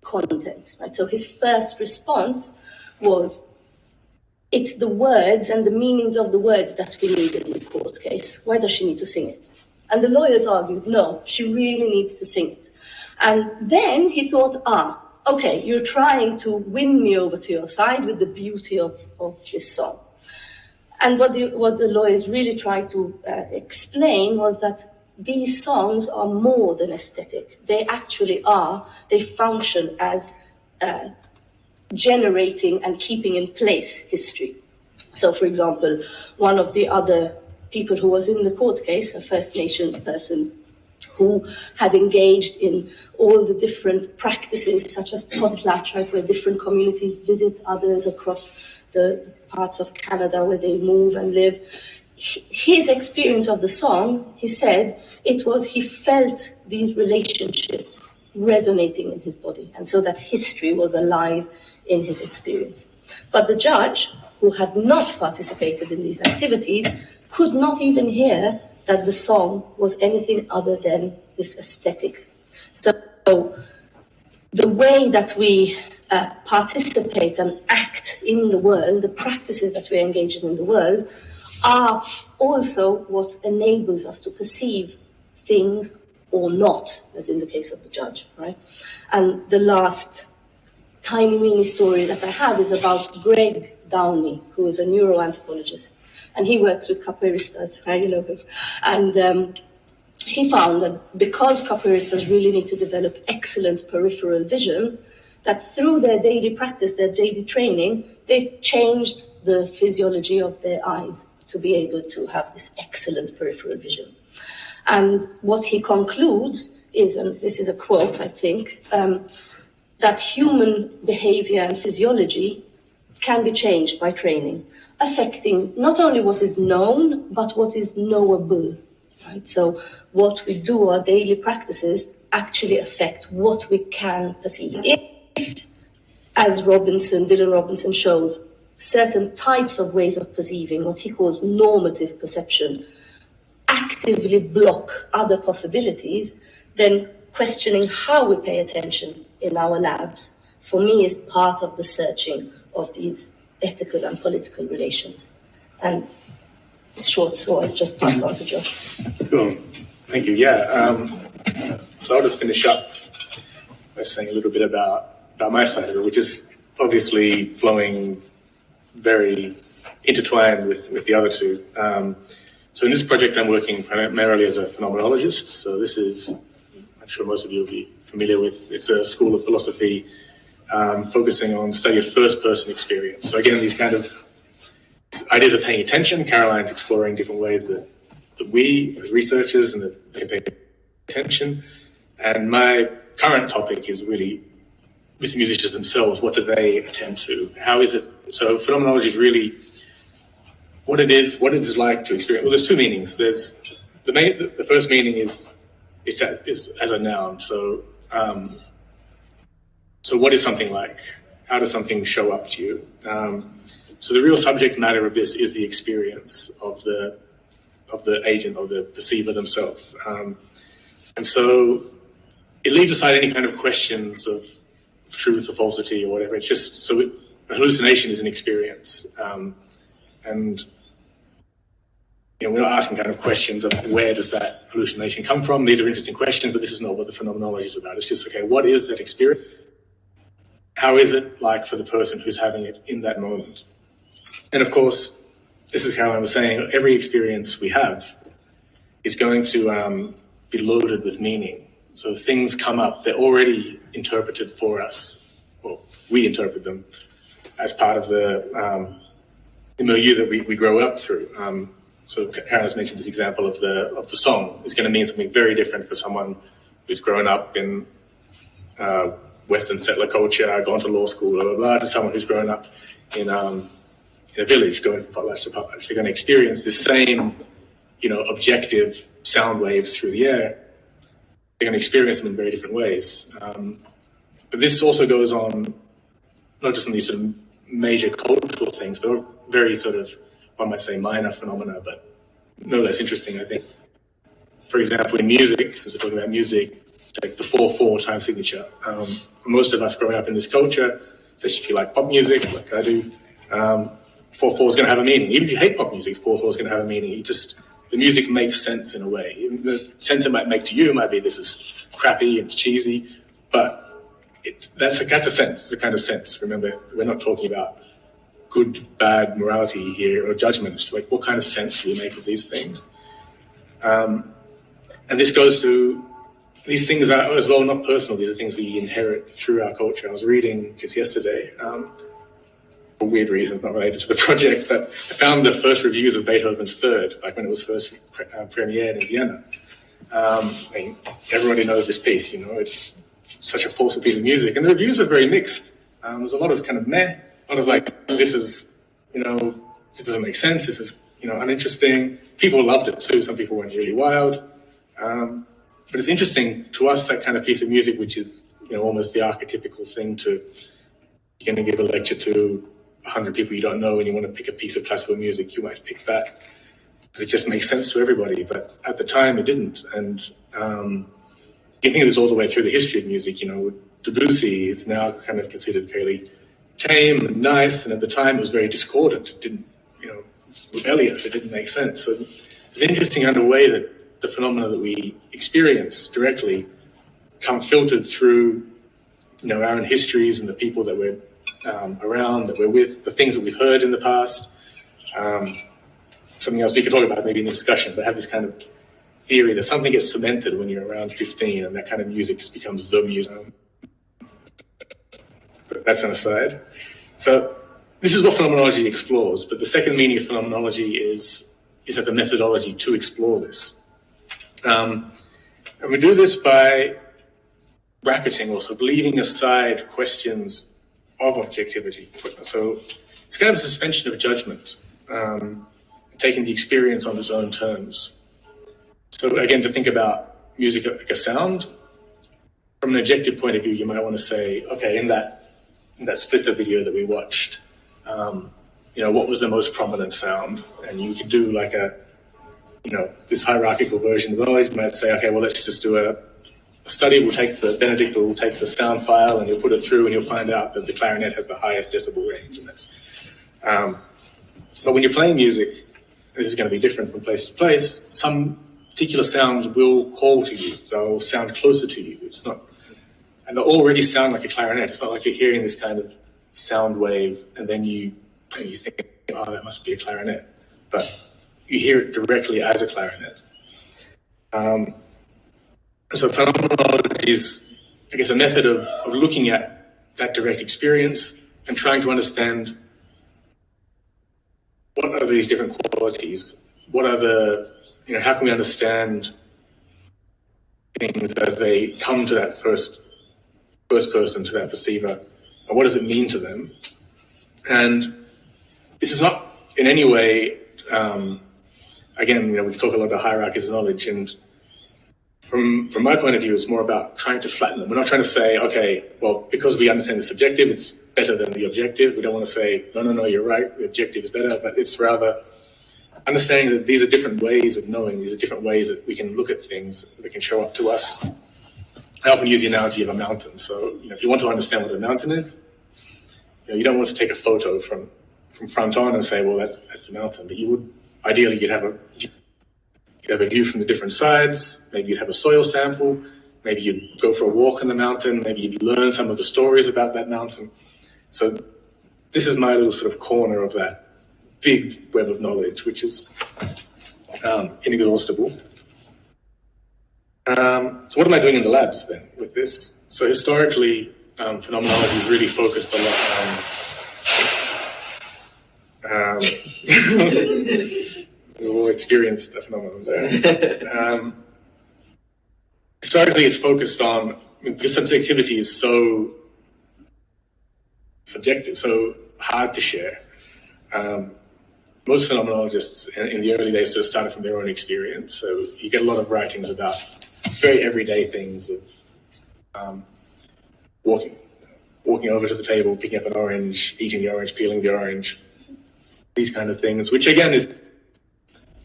contents, right? So his first response was, it's the words and the meanings of the words that we need in the court case. Why does she need to sing it? And the lawyers argued, no, she really needs to sing it. And then he thought, okay, you're trying to win me over to your side with the beauty of this song. And what the lawyers really tried to explain was that these songs are more than aesthetic. They actually are, they function as generating and keeping in place history. So, for example, one of the other people who was in the court case, a First Nations person who had engaged in all the different practices such as potlatch, right, where different communities visit others across the parts of Canada where they move and live. His experience of the song, he said, he felt these relationships resonating in his body, and so that history was alive in his experience. But the judge, who had not participated in these activities, could not even hear that the song was anything other than this aesthetic. So the way that we participate and act in the world, the practices that we engage in the world, are also what enables us to perceive things or not, as in the case of the judge, right? And the last tiny weeny story that I have is about Greg Downey, who is a neuroanthropologist, and he works with capoeiristas, right? You know him. And he found that because capoeiristas really need to develop excellent peripheral vision, that through their daily practice, their daily training, they've changed the physiology of their eyes to be able to have this excellent peripheral vision. And what he concludes is, and this is a quote, I think, that human behavior and physiology can be changed by training, affecting not only what is known, but what is knowable, right? So what we do, our daily practices, actually affect what we can perceive. If, as Dylan Robinson shows, certain types of ways of perceiving, what he calls normative perception, actively block other possibilities, then questioning how we pay attention in our labs, for me, is part of the searching of these ethical and political relations. And it's short, so I'll just pass on to Josh. Cool. Thank you. Yeah. So I'll just finish up by saying a little bit about my side of it, which is obviously flowing very intertwined with the other two. So in this project, I'm working primarily as a phenomenologist. So this is, I'm sure most of you will be familiar with, it's a school of philosophy focusing on study of first-person experience. So again, these kind of ideas of paying attention. Caroline's exploring different ways that we, as researchers, and that they pay attention. And my current topic is really with the musicians themselves. What do they attend to? How is it? So phenomenology is really what it is like to experience. Well, there's two meanings. There's the first meaning is as a noun. So what is something like? how does something show up to you? So the real subject matter of this is the experience of the agent or the perceiver themselves. And so it leaves aside any kind of questions of truth or falsity or whatever. It's just, so a hallucination is an experience. And we're not asking kind of questions of where does that hallucination come from. These are interesting questions, but this is not what the phenomenology is about. It's just, okay, what is that experience? How is it like for the person who's having it in that moment? And of course, this is how I was saying, every experience we have is going to be loaded with meaning. So things come up, they're already interpreted for us, or we interpret them as part of the milieu that we grow up through. So Karen has mentioned this example of the song. It's going to mean something very different for someone who's grown up in Western settler culture, gone to law school, blah, blah, blah, to someone who's grown up in a village, going from potlatch to potlatch. They're going to experience the same, objective sound waves through the air. They're going to experience them in very different ways. But this also goes on, not just in these sort of major cultural things, but very sort of, one might say, minor phenomena, but no less interesting, I think. For example, in music, since we're talking about music, like the 4/4 time signature. For most of us growing up in this culture, especially if you like pop music, like I do, 4/4 is going to have a meaning. Even if you hate pop music, 4/4 is going to have a meaning. The music makes sense in a way. The sense it might make to you might be this is crappy, it's cheesy, but that's a sense, it's a kind of sense. Remember, we're not talking about good, bad morality here or judgment. It's like, what kind of sense do we make of these things? And this goes to, these things are as well not personal, these are things we inherit through our culture. I was reading just yesterday, for weird reasons, not related to the project, but I found the first reviews of Beethoven's Third, like when it was first premiered in Vienna. Everybody knows this piece, it's such a forceful piece of music, and the reviews were very mixed. There's a lot of kind of meh, a lot of like, this is, this doesn't make sense, this is, uninteresting. People loved it too, some people went really wild. But it's interesting to us, that kind of piece of music, which is, almost the archetypical thing to, you're going to give a lecture to 100 people you don't know and you want to pick a piece of classical music, you might pick that because it just makes sense to everybody. But at the time, it didn't. And you think of this all the way through the history of music. Debussy is now kind of considered fairly tame and nice, and at the time it was very discordant. It didn't, rebellious. It didn't make sense. So it's interesting in a way that the phenomena that we experience directly come filtered through, our own histories and the people that we're around, that we're with, the things that we've heard in the past. Something else we could talk about maybe in the discussion, but have this kind of theory that something gets cemented when you're around 15 and that kind of music just becomes the music. But that's an aside. So this is what phenomenology explores, but the second meaning of phenomenology is as a methodology to explore this. And we do this by bracketing, or sort of leaving aside questions of objectivity. So it's kind of a suspension of judgment, taking the experience on its own terms. So again, to think about music like a sound, from an objective point of view, you might want to say, okay, in that splitter video that we watched, what was the most prominent sound? And you could do like this hierarchical version of knowledge. You might say, okay, well, let's just do a study. Benedict will take the sound file and he'll put it through and you'll find out that the clarinet has the highest decibel range. And that's, but when you're playing music, this is going to be different from place to place. Some particular sounds will call to you. They'll sound closer to you. And they'll already sound like a clarinet. It's not like you're hearing this kind of sound wave and then you think, oh, that must be a clarinet. But you hear it directly as a clarinet. So phenomenology is, I guess, a method of looking at that direct experience and trying to understand what are these different qualities? What are how can we understand things as they come to that first person, to that perceiver, and what does it mean to them? And this is not in any way, again, we talk a lot about hierarchies of knowledge, and from my point of view, it's more about trying to flatten them. We're not trying to say, okay, well, because we understand the subjective, it's better than the objective. We don't want to say, no, you're right, the objective is better, but it's rather understanding that these are different ways of knowing, these are different ways that we can look at things that can show up to us. I often use the analogy of a mountain. So, if you want to understand what a mountain is, you don't want to take a photo from front on and say, well, that's the mountain. But ideally, you'd have a view from the different sides. Maybe you'd have a soil sample. Maybe you'd go for a walk in the mountain. Maybe you'd learn some of the stories about that mountain. So this is my little sort of corner of that big web of knowledge, which is inexhaustible. So what am I doing in the labs then with this? So historically, phenomenology is really focused a lot on we've all experienced the phenomenon there. Historically, it's focused on, because subjectivity is so subjective, so hard to share. Most phenomenologists in the early days just started from their own experience. So you get a lot of writings about very everyday things of walking over to the table, picking up an orange, eating the orange, peeling the orange, these kind of things, which again is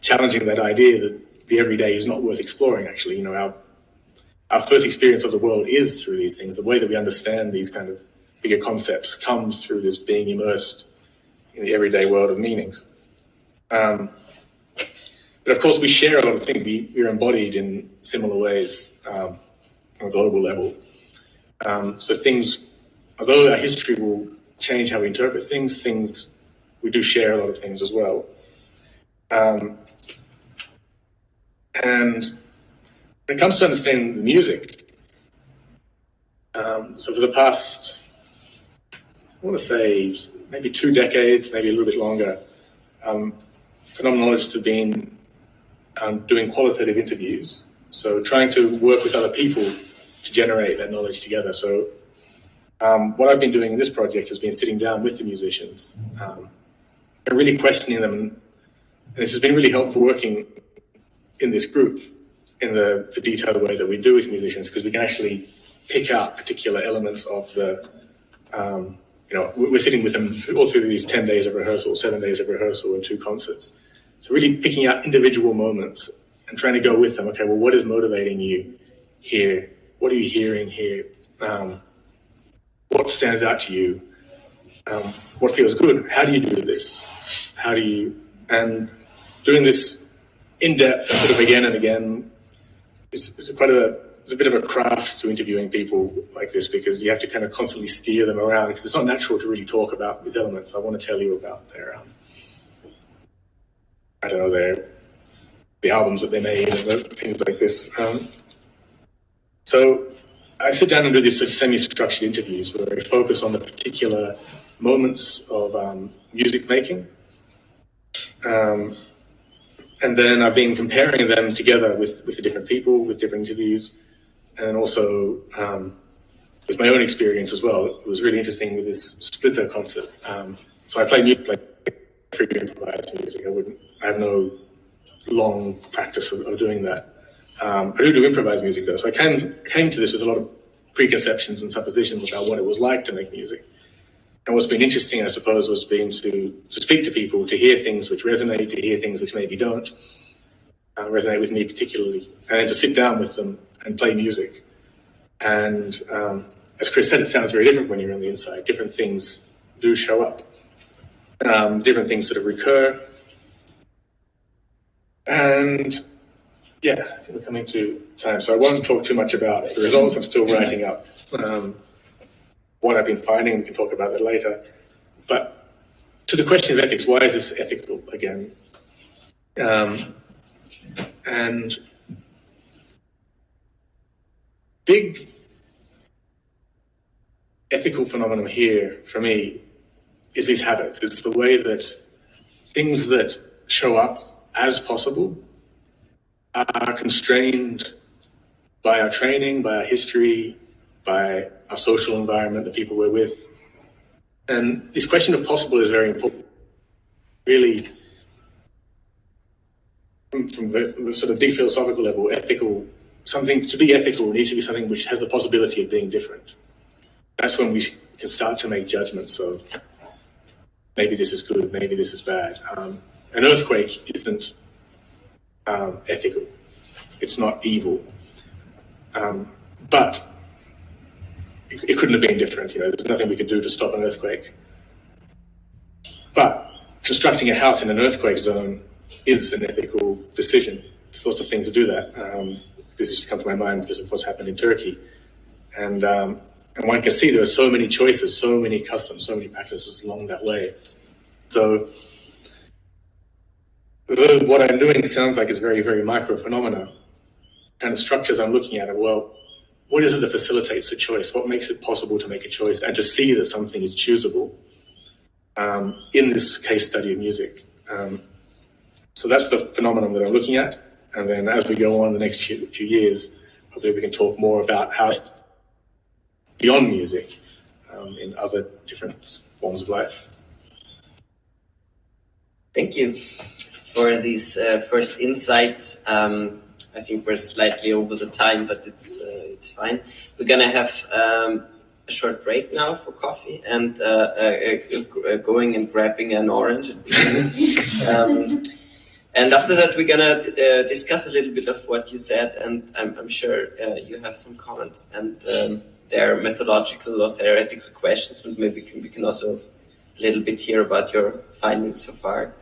challenging that idea that the everyday is not worth exploring, actually. Our first experience of the world is through these things. The way that we understand these kind of bigger concepts comes through this being immersed in the everyday world of meanings. But of course, we share a lot of things. We're embodied in similar ways on a global level. So things, although our history will change how we interpret things, we do share a lot of things as well. And when it comes to understanding the music, so for the past, I want to say maybe 2 decades, maybe a little bit longer, phenomenologists have been doing qualitative interviews, so trying to work with other people to generate that knowledge together. So what I've been doing in this project has been sitting down with the musicians and really questioning them. And this has been really helpful working in this group in the detailed way that we do with musicians, because we can actually pick out particular elements of the, we're sitting with them all through these 10 days of rehearsal, 7 days of rehearsal and 2 concerts. So really picking out individual moments and trying to go with them. Okay, well, what is motivating you here? What are you hearing here? What stands out to you? What feels good? How do you do this? And doing this in depth and sort of again and again, it's a bit of a craft to interviewing people like this, because you have to kind of constantly steer them around, because it's not natural to really talk about these elements. I want to tell you about their, the albums that they made and things like this. So I sit down and do these sort of semi-structured interviews where I focus on the particular moments of music making. And then I've been comparing them together with the different people, with different interviews, and also with my own experience as well. It was really interesting with this splitter concert. So I play free improvised music. I have no long practice of doing that. I do improvised music though, so I came to this with a lot of preconceptions and suppositions about what it was like to make music. And what's been interesting, I suppose, was being to speak to people, to hear things which resonate, to hear things which maybe don't resonate with me particularly, and then to sit down with them and play music. And as Chris said, it sounds very different when you're on the inside. Different things do show up. Different things sort of recur. And yeah, I think we're coming to time. So I won't talk too much about the results. I'm still writing up what I've been finding. We can talk about that later. But to the question of ethics, why is this ethical again? And big ethical phenomenon here for me is these habits. It's the way that things that show up as possible are constrained by our training, by our history, by our social environment, the people we're with. And this question of possible is very important. Really, from the sort of big philosophical level, ethical something to be ethical needs to be something which has the possibility of being different. That's when we can start to make judgments of maybe this is good, maybe this is bad. An earthquake isn't ethical. It's not evil. But it couldn't have been different. There's nothing we could do to stop an earthquake. But constructing a house in an earthquake zone is an ethical decision. There's lots of things to do that. This has just come to my mind because of what's happened in Turkey. And one can see there are so many choices, so many customs, so many practices along that way. So what I'm doing sounds like it's very, very micro phenomena. Kind of structures I'm looking at are, well, what is it that facilitates a choice? What makes it possible to make a choice and to see that something is choosable in this case study of music? So that's the phenomenon that I'm looking at. And then as we go on the next few years, hopefully we can talk more about how beyond music in other different forms of life. Thank you for these first insights. I think we're slightly over the time, but it's fine. We're gonna have a short break now for coffee and going and grabbing an orange. And after that, we're gonna discuss a little bit of what you said, and I'm sure you have some comments and there are methodological or theoretical questions, but maybe we can also a little bit hear about your findings so far.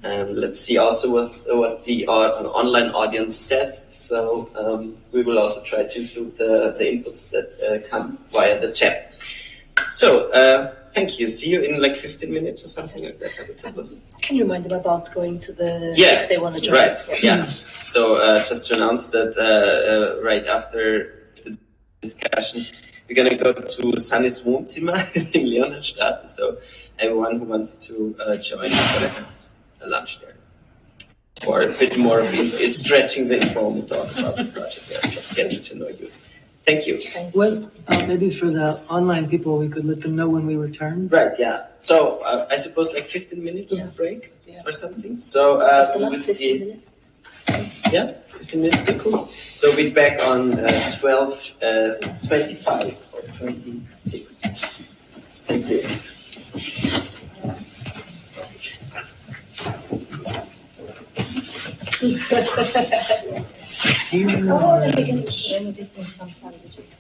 Let's see also what the online audience says. So we will also try to include the inputs that come via the chat. So thank you. See you in like 15 minutes or something like that. Can you remind them about going to the, yeah, if they want to join? Right, yeah. So just to announce that right after the discussion, we're going to go to Sunny's Wohnzimmer in Leonhardstraße. So everyone who wants to join, we're going to have a lunch there. Or a bit more of is stretching the informal talk about the project there, just getting to know you. Thank you. Well, maybe for the online people, we could let them know when we return. Right, yeah. So I suppose like 15 minutes of break or something. So we would 15 minutes? Yeah, 15 minutes, okay, cool. So we'll be back on 12:25 or 26. Thank you. Oh, then we can some sandwiches.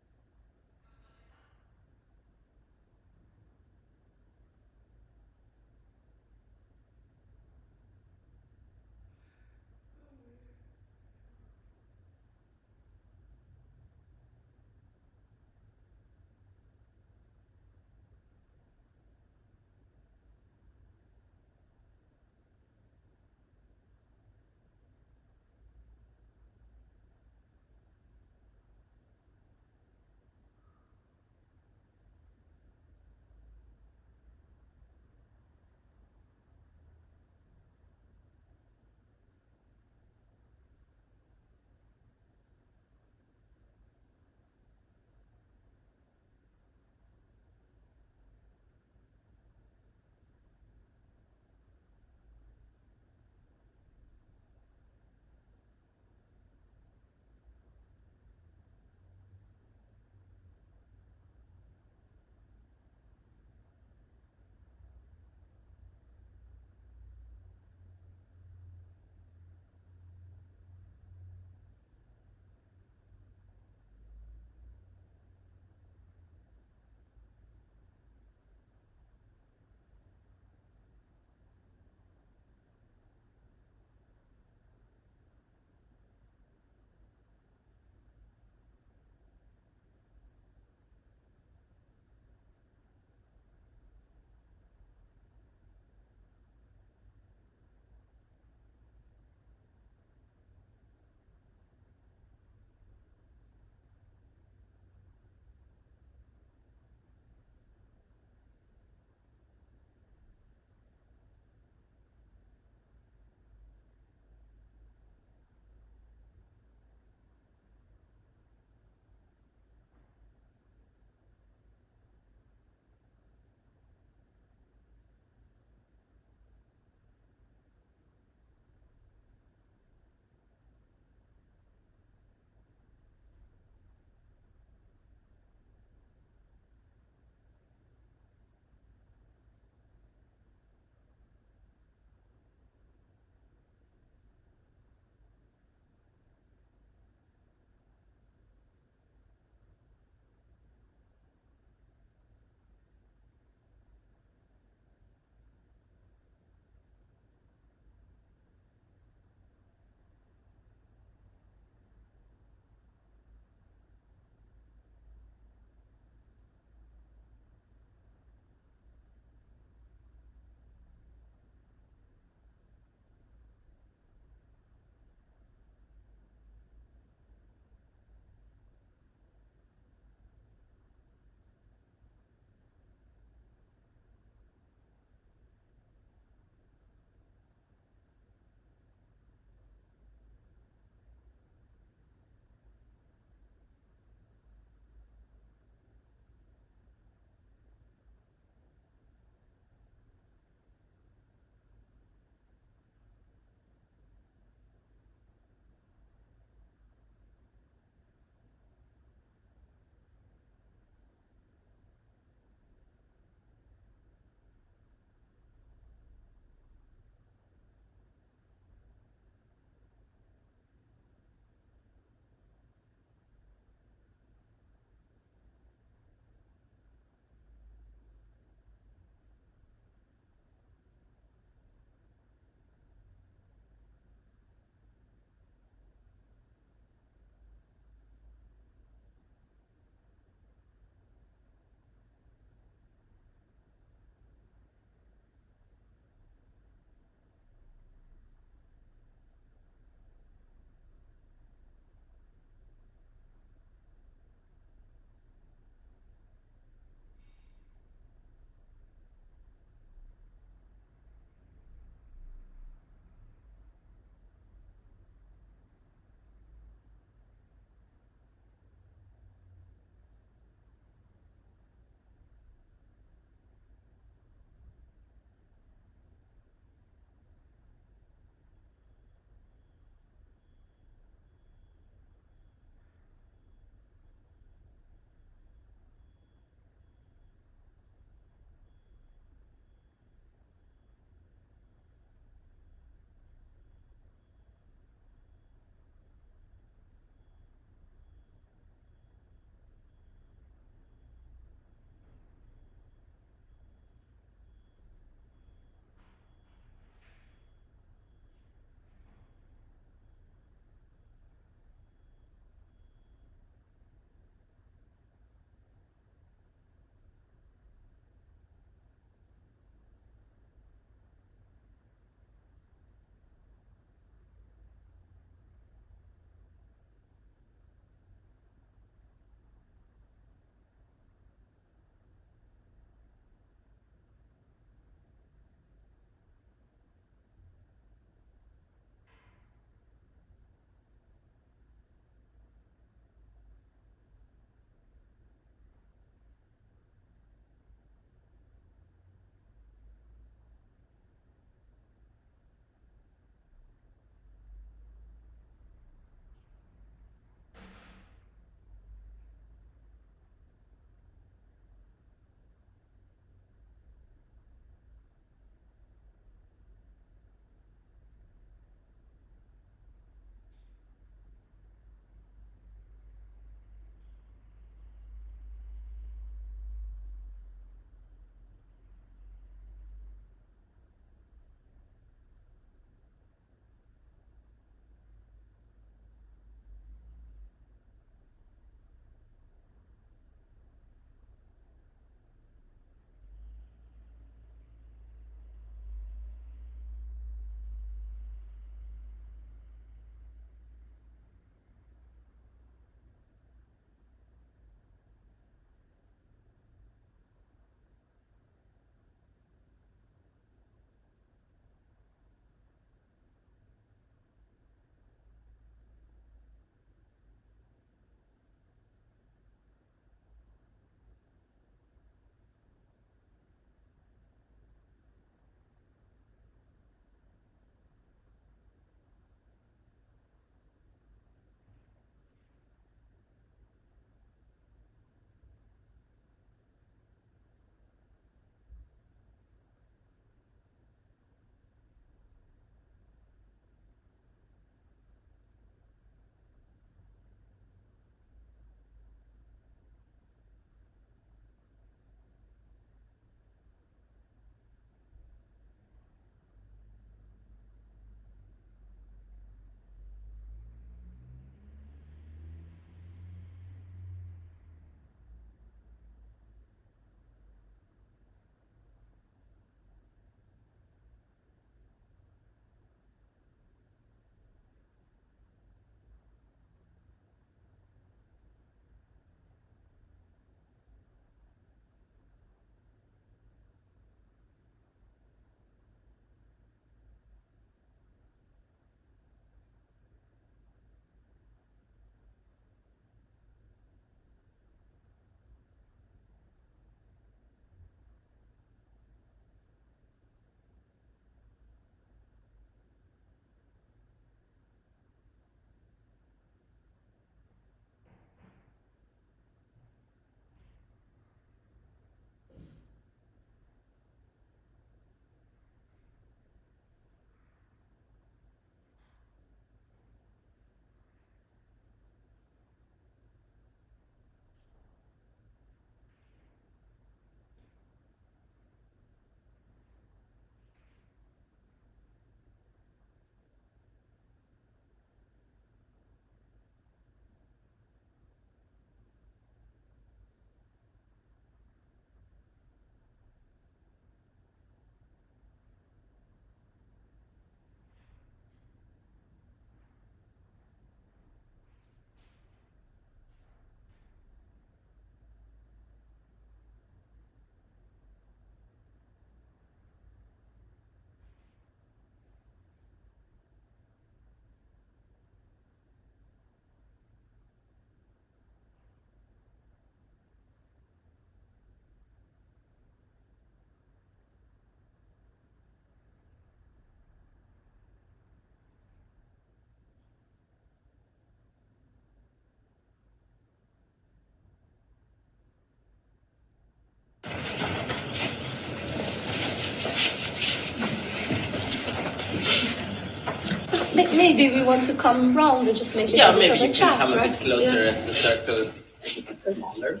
Maybe we want to come round and just make it a bit maybe of a you chat, can come right? a bit closer Yeah. as the circle is a bit smaller.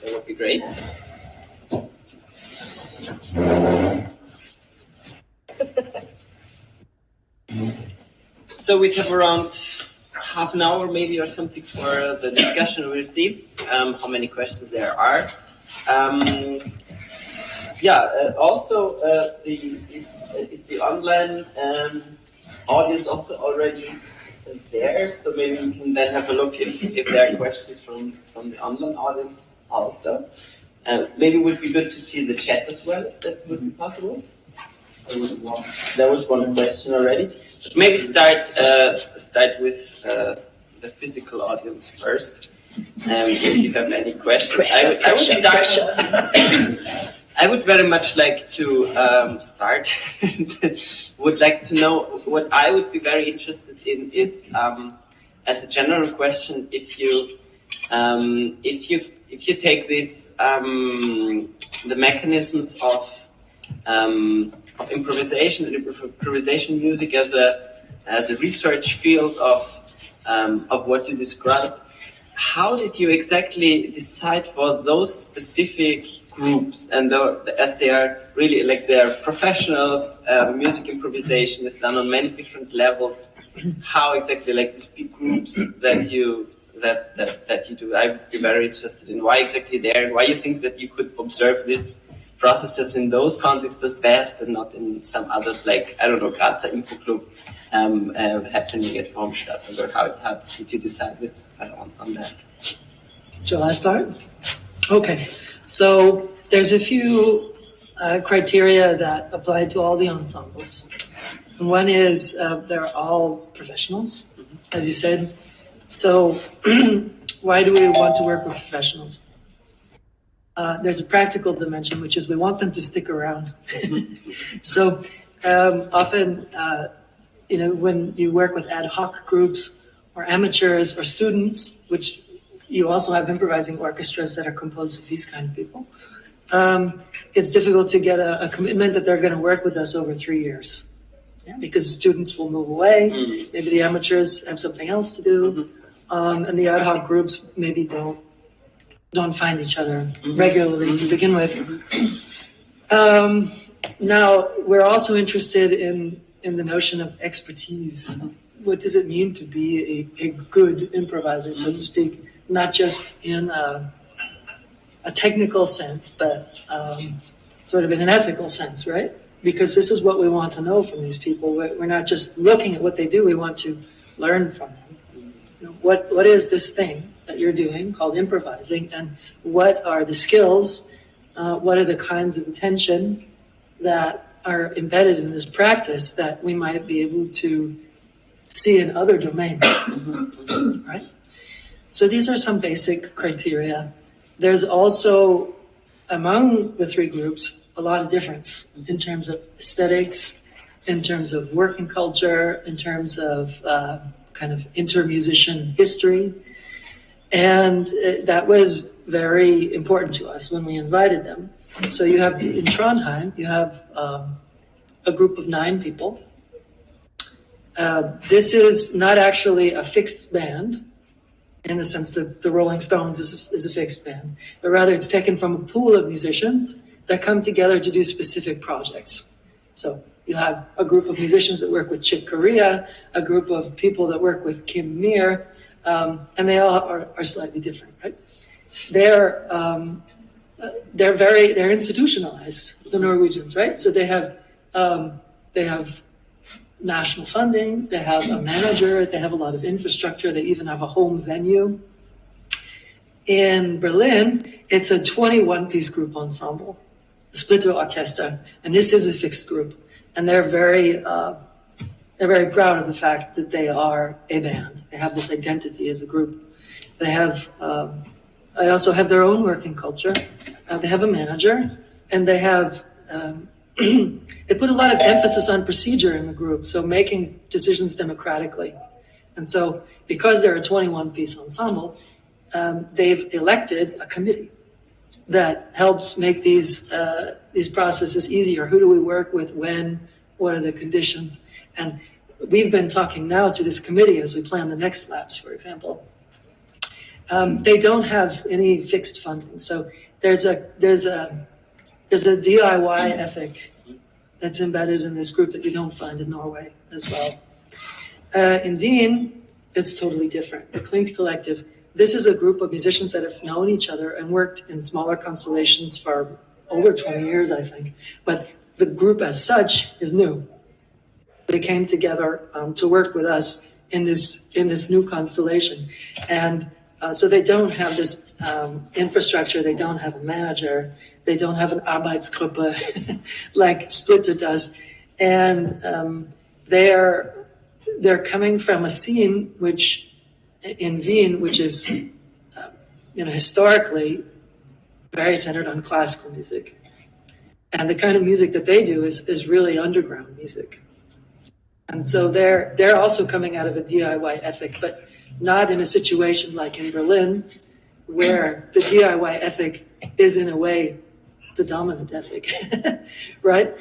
That would be great. So we have around half an hour maybe or something for the discussion we receive, how many questions there are. Is the online audience also already there? So maybe we can then have a look if there are questions from the online audience also. Maybe it would be good to see the chat as well, if that would be possible. There was one question already. But maybe start with the physical audience first. If you have any questions, I would start. I would very much like to start. Would like to know what I would be very interested in is, as a general question, if you take this the mechanisms of improvisation and improvisation music as a research field of what you described. How did you exactly decide for those specific groups, and as they are really like they are professionals? Music improvisation is done on many different levels. How exactly like these big groups that you do? I'd be very interested in why exactly there, and why you think that you could observe these processes in those contexts as best and not in some others, like, I don't know, Grazer Info Club happening at Formstadt, or how did you decide on that? Shall I start? Okay, so there's a few criteria that apply to all the ensembles. One is they're all professionals, as you said. So why do we want to work with professionals? There's a practical dimension, which is we want them to stick around. So often, when you work with ad hoc groups or amateurs or students, which you also have improvising orchestras that are composed of these kind of people, it's difficult to get a commitment that they're going to work with us over 3 years. Yeah, because the students will move away. Maybe the amateurs have something else to do, and the ad hoc groups maybe don't find each other regularly to begin with. Now, we're also interested in the notion of expertise. What does it mean to be a good improviser, so to speak, not just in a technical sense, but sort of in an ethical sense, right? Because this is what we want to know from these people. We're not just looking at what they do, we want to learn from them. What is this thing that you're doing called improvising, and what are the skills, what are the kinds of attention that are embedded in this practice that we might be able to see in other domains, right? So these are some basic criteria. There's also, among the three groups, a lot of difference in terms of aesthetics, in terms of working culture, in terms of kind of inter-musician history. And that was very important to us when we invited them. So you have, in Trondheim, you have a group of 9 people. This is not actually a fixed band, in the sense that the Rolling Stones is a fixed band, but rather it's taken from a pool of musicians that come together to do specific projects. So you have a group of musicians that work with Chick Corea, a group of people that work with Kim Mir, and they all are slightly different, right? They're institutionalized, the Norwegians, right? So they have national funding, they have a manager, they have a lot of infrastructure, they even have a home venue. In Berlin, it's a 21-piece group ensemble, the Splitter Orchester, and this is a fixed group. And they're very proud of the fact that they are a band. They have this identity as a group. They also have their own working culture. They have a manager, and they have they put a lot of emphasis on procedure in the group, so making decisions democratically. And so because they're a 21-piece ensemble, they've elected a committee that helps make these processes easier. Who do we work with, when, what are the conditions? And we've been talking now to this committee as we plan the next labs, for example. They don't have any fixed funding, so there's a DIY ethic that's embedded in this group that you don't find in Norway as well. In Wien, it's totally different. The Klimt Collective, this is a group of musicians that have known each other and worked in smaller constellations for over 20 years, I think. But the group as such is new. They came together to work with us in this new constellation. And so they don't have this infrastructure, they don't have a manager, they don't have an Arbeitsgruppe like Splitter does. And they're coming from a scene which in Wien, which is historically very centered on classical music. And the kind of music that they do is really underground music. And so they're also coming out of a DIY ethic, but not in a situation like in Berlin, where the DIY ethic is in a way the dominant ethic, right?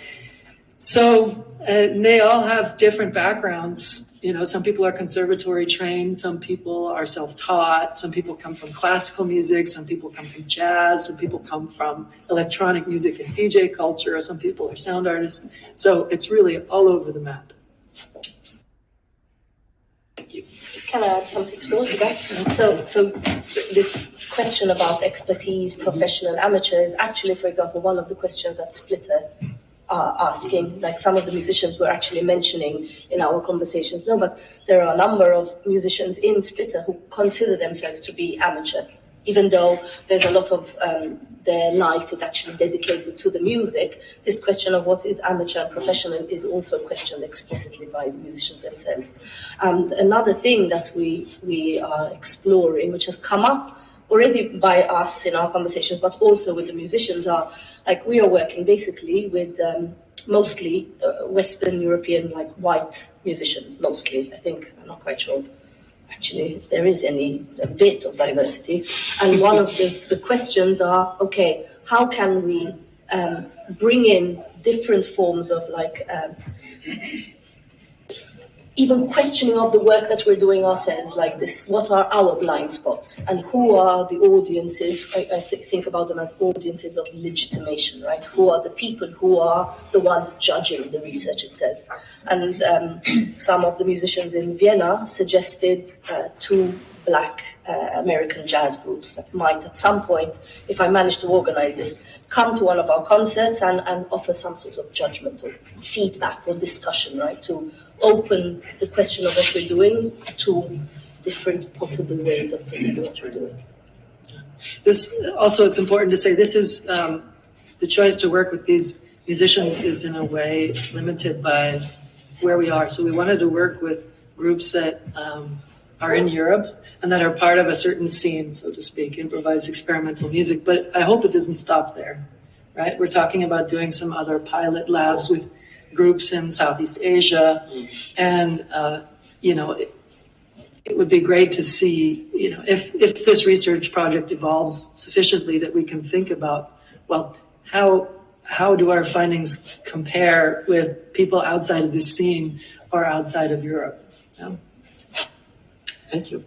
So they all have different backgrounds. Some people are conservatory trained, some people are self-taught, some people come from classical music, some people come from jazz, some people come from electronic music and DJ culture, some people are sound artists. So it's really all over the map. Thank you. Can I add something small to that? So this question about expertise, professional, amateur is actually, for example, one of the questions that Splitter are asking, like some of the musicians were actually mentioning in our conversations. No, but there are a number of musicians in Splitter who consider themselves to be amateur, even though there's a lot of their life is actually dedicated to the music. This question of what is amateur and professional is also questioned explicitly by the musicians themselves. And another thing that we are exploring, which has come up already by us in our conversations, but also with the musicians, are like we are working basically with mostly Western European, like white musicians, mostly. I think, I'm not quite sure actually if there is a bit of diversity. And one of the questions are, okay, how can we bring in different forms of even questioning of the work that we're doing ourselves, like this, what are our blind spots and who are the audiences? I think about them as audiences of legitimation, right? Who are the people who are the ones judging the research itself? And some of the musicians in Vienna suggested two Black American jazz groups that might at some point, if I manage to organize this, come to one of our concerts and offer some sort of judgment or feedback or discussion, right? To open the question of what we're doing to different possible ways of perceiving what we're doing. This also, it's important to say, this is the choice to work with these musicians is in a way limited by where we are. So we wanted to work with groups that are in Europe and that are part of a certain scene, so to speak, improvised experimental music. But I hope it doesn't stop there, right? We're talking about doing some other pilot labs with groups in Southeast Asia. And, it would be great to see, if this research project evolves sufficiently that we can think about, well, how do our findings compare with people outside of this scene or outside of Europe? Yeah. Thank you.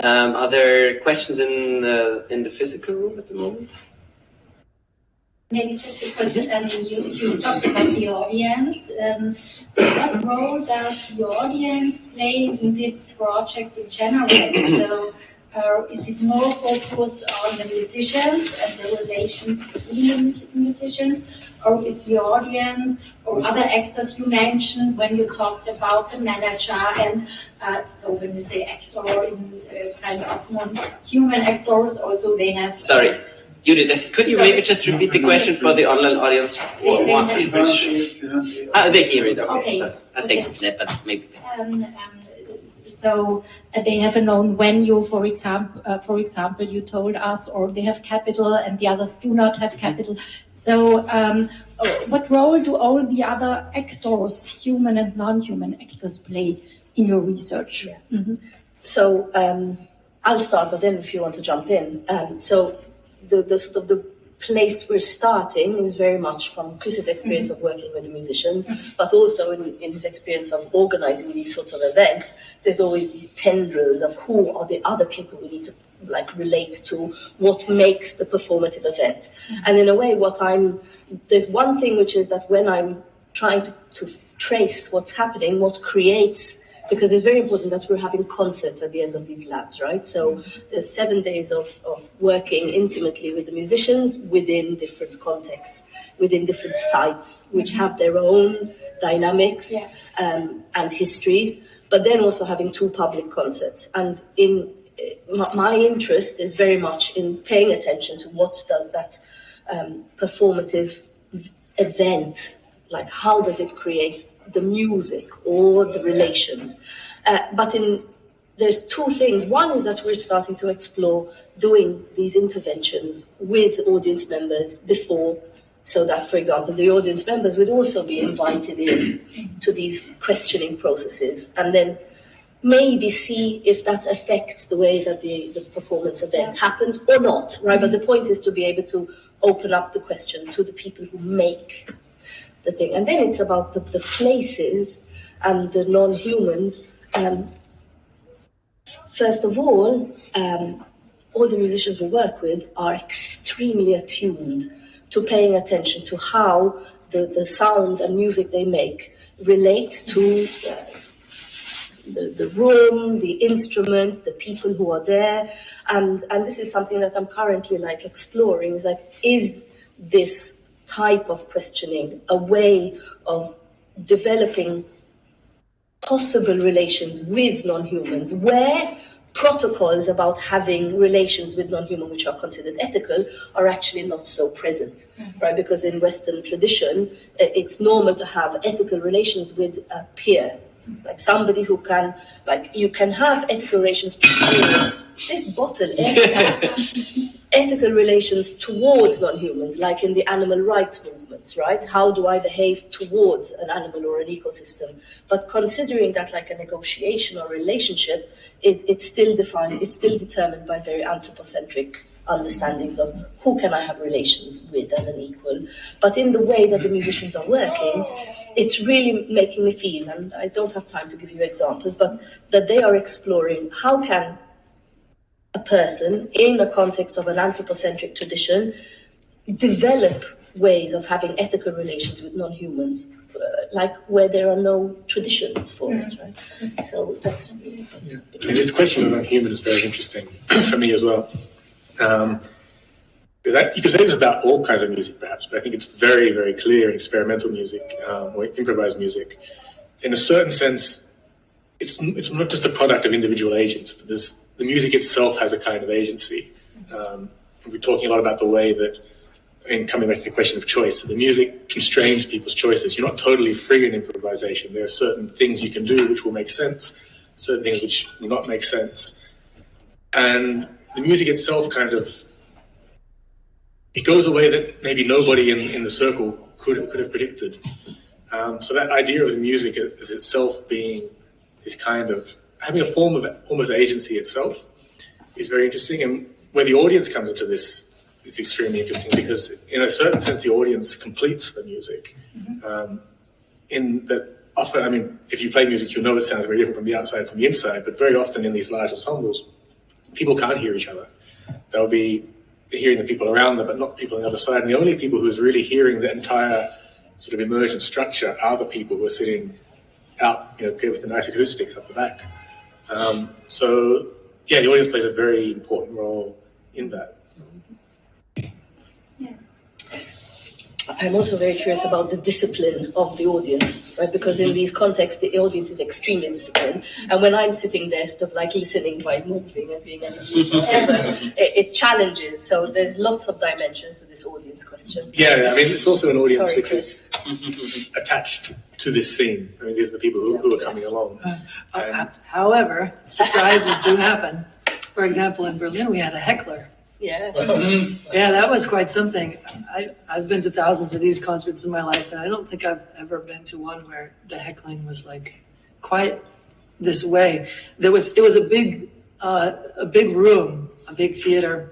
Are there questions in the physical room at the moment? Maybe just because you talked about the audience. What role does the audience play in this project in general? So is it more focused on the musicians and the relations between the musicians? Or is the audience or other actors you mentioned when you talked about the manager? And so when you say actor, in kind of non-human actors, also they have... Sorry. Judith, could you maybe just repeat the question for the online audience? They hear it. Okay. So I think that's maybe. So they have a known venue, for example, you told us, or they have capital and the others do not have capital. So what role do all the other actors, human and non-human actors, play in your research? Yeah. Mm-hmm. So I'll start, but then if you want to jump in. So the sort of the place we're starting is very much from Chris's experience of working with the musicians, but also in his experience of organizing these sorts of events. There's always these tendrils of who are the other people we need to relate to, what makes the performative event. And in a way, there's one thing which is that when I'm trying to trace what's happening, what creates, because it's very important that we're having concerts at the end of these labs, right? So there's 7 days of working intimately with the musicians within different contexts, within different sites, which have their own dynamics and histories, but then also having 2 public concerts. And my interest is very much in paying attention to what does that performative event, like how does it create the music or the relations. There's 2 things. One is that we're starting to explore doing these interventions with audience members before, so that, for example, the audience members would also be invited in to these questioning processes, and then maybe see if that affects the way that the performance event happens or not, right? But the point is to be able to open up the question to the people who make the thing. And then it's about the places and the non-humans. First of all the musicians we work with are extremely attuned to paying attention to how the sounds and music they make relate to the room, the instrument, the people who are there. And this is something that I'm currently exploring, is this type of questioning a way of developing possible relations with non-humans, where protocols about having relations with non-human which are considered ethical are actually not so present, right? Because in Western tradition, it's normal to have ethical relations with a peer, like somebody who can, you can have ethical relations towards this bottle, ethical relations towards non-humans, like in the animal rights movements, right? How do I behave towards an animal or an ecosystem? But considering that like a negotiation or relationship, it's still defined, it's still determined by very anthropocentric understandings of who can I have relations with as an equal. But in the way that the musicians are working, it's really making me feel, and I don't have time to give you examples, but that they are exploring how can a person in the context of an anthropocentric tradition develop ways of having ethical relations with non-humans, like where there are no traditions for it, right? So that's really important. And this question of non-human is very interesting for me as well. You could say this about all kinds of music, perhaps, but I think it's very, very clear in experimental music or improvised music. In a certain sense, it's not just a product of individual agents, but the music itself has a kind of agency. We're talking a lot about the way that, coming back to the question of choice, the music constrains people's choices. You're not totally free in improvisation. There are certain things you can do which will make sense, certain things which will not make sense. And the music itself it goes a way that maybe nobody in the circle could have predicted. So that idea of the music as itself being this kind of, having a form of almost agency itself is very interesting. And where the audience comes into this is extremely interesting, because in a certain sense, the audience completes the music. In that often, if you play music, you'll know it sounds very different from the outside, from the inside, but very often in these large ensembles, people can't hear each other. They'll be hearing the people around them, but not people on the other side. And the only people who's really hearing the entire sort of emergent structure are the people who are sitting out, with the nice acoustics up the back. So, the audience plays a very important role in that. I'm also very curious about the discipline of the audience, right? Because in these contexts, the audience is extremely disciplined. And when I'm sitting there sort of listening by moving and being it challenges. So there's lots of dimensions to this audience question. Yeah, it's also an audience Sorry, which is attached to this scene. These are the people who are coming along. However, surprises do happen. For example, in Berlin, we had a heckler. Yeah. Yeah, that was quite something. I've been to thousands of these concerts in my life, and I don't think I've ever been to one where the heckling was quite this way. It was a big room, a big theater,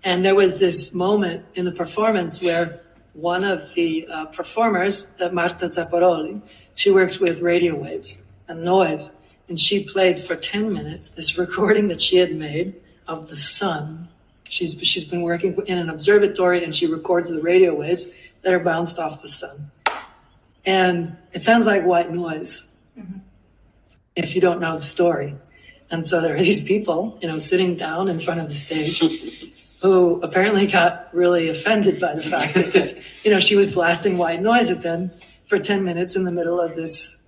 And there was this moment in the performance where one of the performers, Marta Zapparoli, she works with radio waves and noise, and she played for 10 minutes this recording that she had made of the sun. She's been working in an observatory, and she records the radio waves that are bounced off the sun. And it sounds like white noise if you don't know the story. And so there are these people, sitting down in front of the stage who apparently got really offended by the fact that this, she was blasting white noise at them for 10 minutes in the middle of this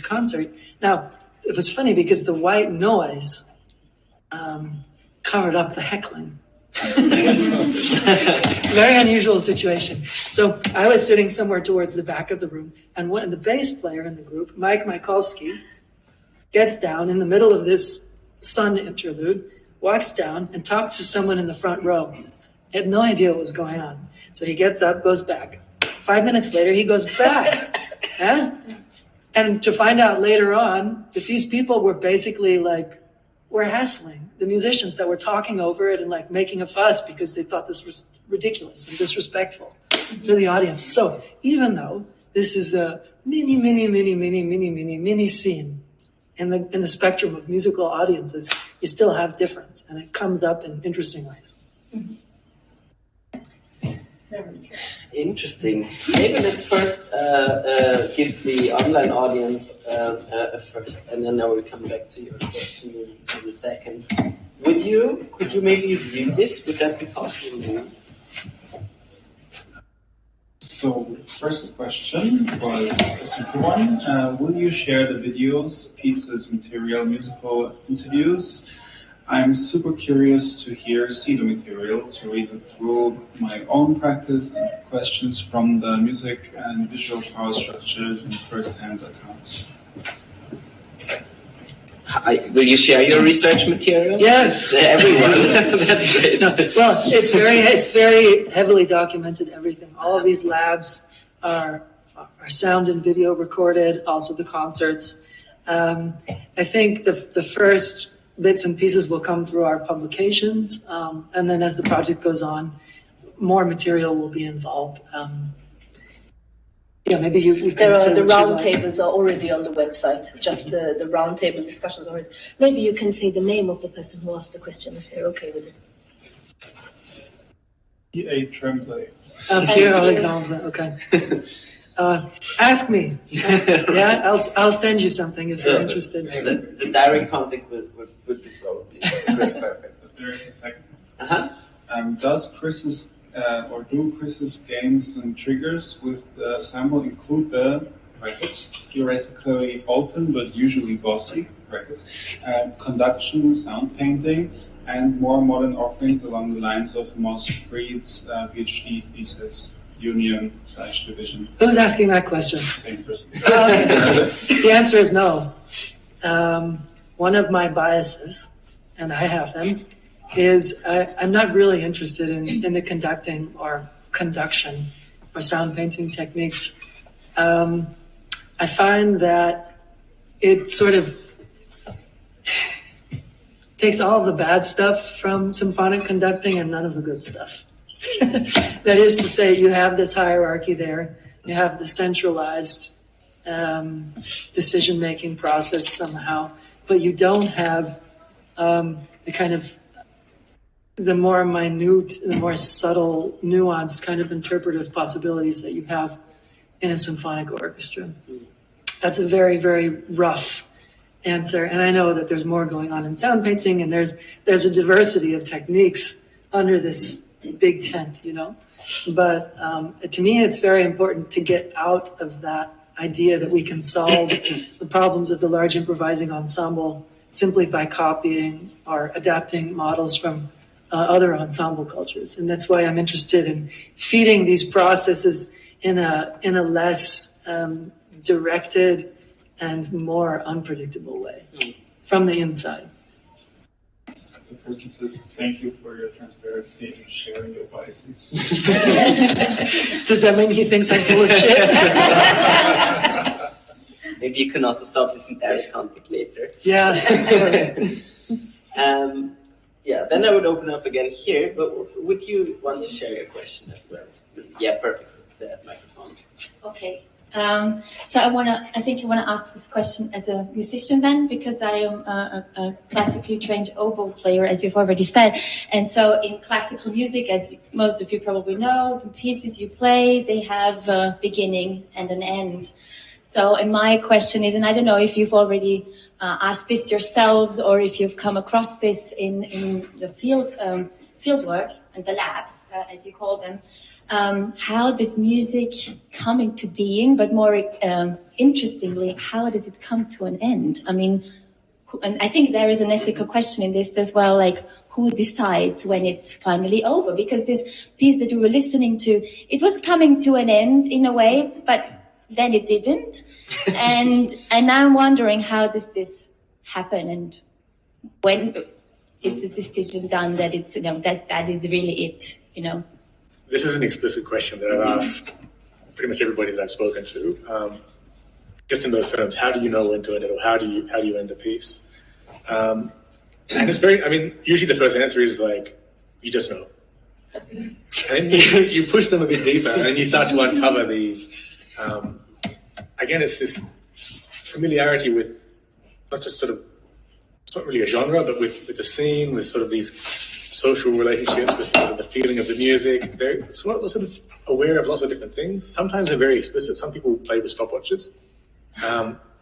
concert. Now, it was funny because the white noise covered up the heckling. Very unusual situation. So I was sitting somewhere towards the back of the room, and the bass player in the group, Mike Maikovsky, gets down in the middle of this sun interlude, walks down and talks to someone in the front row. He had no idea what was going on. So he gets up, goes back. 5 minutes later, he goes back. And to find out later on that these people were basically were hassling the musicians that were talking over it and making a fuss because they thought this was ridiculous and disrespectful to the audience. So even though this is a mini scene in the spectrum of musical audiences, you still have difference, and it comes up in interesting ways. Interesting. Maybe let's first give the online audience a first, and then I will come back to your question in a second. Could you maybe view this? Would that be possible? So, first question was a simple one. Will you share the videos, pieces, material, musical interviews? I'm super curious to see the material, to read it through my own practice and questions from the music and visual power structures in first-hand accounts. Will you share your research materials? Yes, everyone. That's great. Well, it's very heavily documented. Everything, all of these labs are sound and video recorded. Also, the concerts. I think the first bits and pieces will come through our publications, and then as the project goes on, more material will be involved. Maybe you can. The roundtables are already on the website. Just the roundtable discussions already. Maybe you can say the name of the person who asked the question if they're okay with it. E.A. Tremblay. Pierre Alexandre. Okay. Ask me. I'll send you something if you're interested. The direct contact would be probably very perfect. But there is a second. Does do Chris's games and triggers with the sample include the brackets, theoretically open but usually bossy brackets, conduction, sound painting, and more modern offerings along the lines of Moss Fried's PhD thesis, union/division? Who's asking that question? Same person. The answer is no. One of my biases, and I have them, is I'm not really interested in the conduction or sound painting techniques. I find that it sort of takes all of the bad stuff from symphonic conducting and none of the good stuff. That is to say, you have this hierarchy there, you have the centralized decision-making process somehow, but you don't have the more minute, the more subtle, nuanced kind of interpretive possibilities that you have in a symphonic orchestra. That's a very, very rough answer. And I know that there's more going on in sound painting, and there's a diversity of techniques under this big tent, But to me, it's very important to get out of that idea that we can solve the problems of the large improvising ensemble simply by copying or adapting models from other ensemble cultures. And that's why I'm interested in feeding these processes in a less directed and more unpredictable way from the inside. The person says, thank you for your transparency and sharing your biases. Does that mean he thinks I'm full of shit? Maybe you can also solve this in direct contact later. Yeah. then I would open up again here, but would you want to share your question as well? Yeah, perfect. That microphone. Okay. So I think I wanna ask this question as a musician then, because I am a classically trained oboe player, as you've already said. And so in classical music, as most of you probably know, the pieces you play, they have a beginning and an end. So, and my question is, and I don't know if you've already asked this yourselves or if you've come across this in the field work and the labs, as you call them, how this music come into being, but more interestingly, how does it come to an end? I mean, and I think there is an ethical question in this as well, like who decides when it's finally over? Because this piece that we were listening to, it was coming to an end in a way, but then it didn't. And I'm wondering, how does this happen, and when is the decision done that it's, that is really it, This is an explicit question that I've asked pretty much everybody that I've spoken to. Just in those terms, how do you know when to end it, or how do you end a piece? And it's usually the first answer is like, you just know. And you push them a bit deeper, and then you start to uncover these. Again, it's this familiarity with not just sort of, it's not really a genre, but with the scene, with sort of these social relationships, with the feeling of the music. They're sort of aware of lots of different things. Sometimes they're very explicit. Some people play with stopwatches.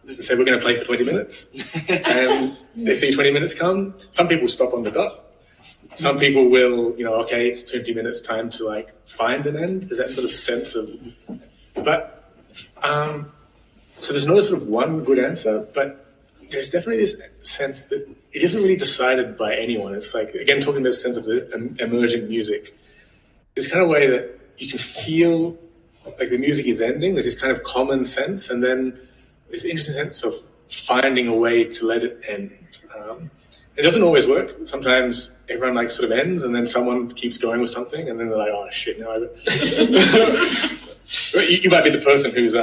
They say, we're going to play for 20 minutes. And they see 20 minutes come. Some people stop on the dot. Some people will, okay, it's 20 minutes, time to like find an end. There's that sort of sense of, but, so there's no sort of one good answer, but there's definitely this sense that it isn't really decided by anyone. It's like, again, talking this sense of the emergent music, this kind of way that you can feel like the music is ending. There's this kind of common sense, and then this interesting sense of finding a way to let it end. It doesn't always work. Sometimes everyone like sort of ends, and then someone keeps going with something, and then they're like, oh shit, no. You might be the person who's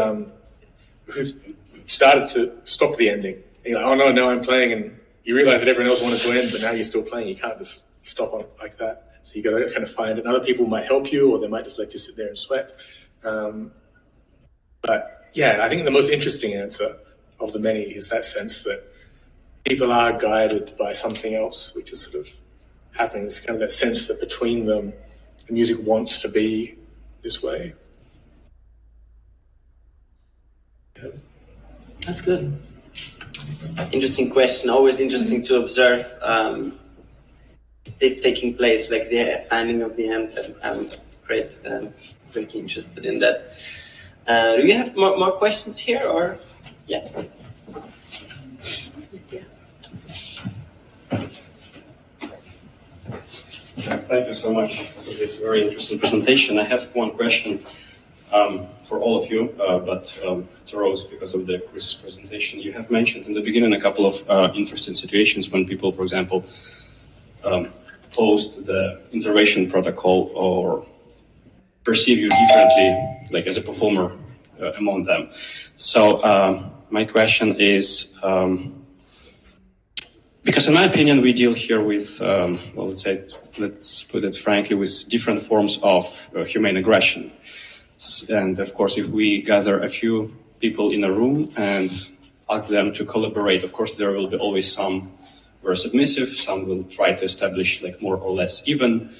started to stop the ending. And you're like, oh no, now I'm playing, and you realize that everyone else wanted to end, but now you're still playing. You can't just stop on it like that. So you got to kind of find it. And other people might help you, or they might just let you sit there and sweat. But yeah, I think the most interesting answer of the many is that sense that people are guided by something else, which is sort of happening. It's kind of that sense that between them, the music wants to be this way. Yeah. That's good. Interesting question. Always interesting to observe this taking place, like the finding of the end. I'm great, very interested in that. Do you have more questions here, or yeah? Thank you so much for this very interesting presentation. I have one question for all of you, but it arose because of the Chris's presentation. You have mentioned in the beginning a couple of interesting situations when people, for example, post the intervention protocol or perceive you differently, like as a performer among them. So my question is, because in my opinion, we deal here with, well, let's put it frankly, with different forms of humane aggression. And of course, if we gather a few people in a room and ask them to collaborate, of course, there will be always some who are submissive, some will try to establish like more or less even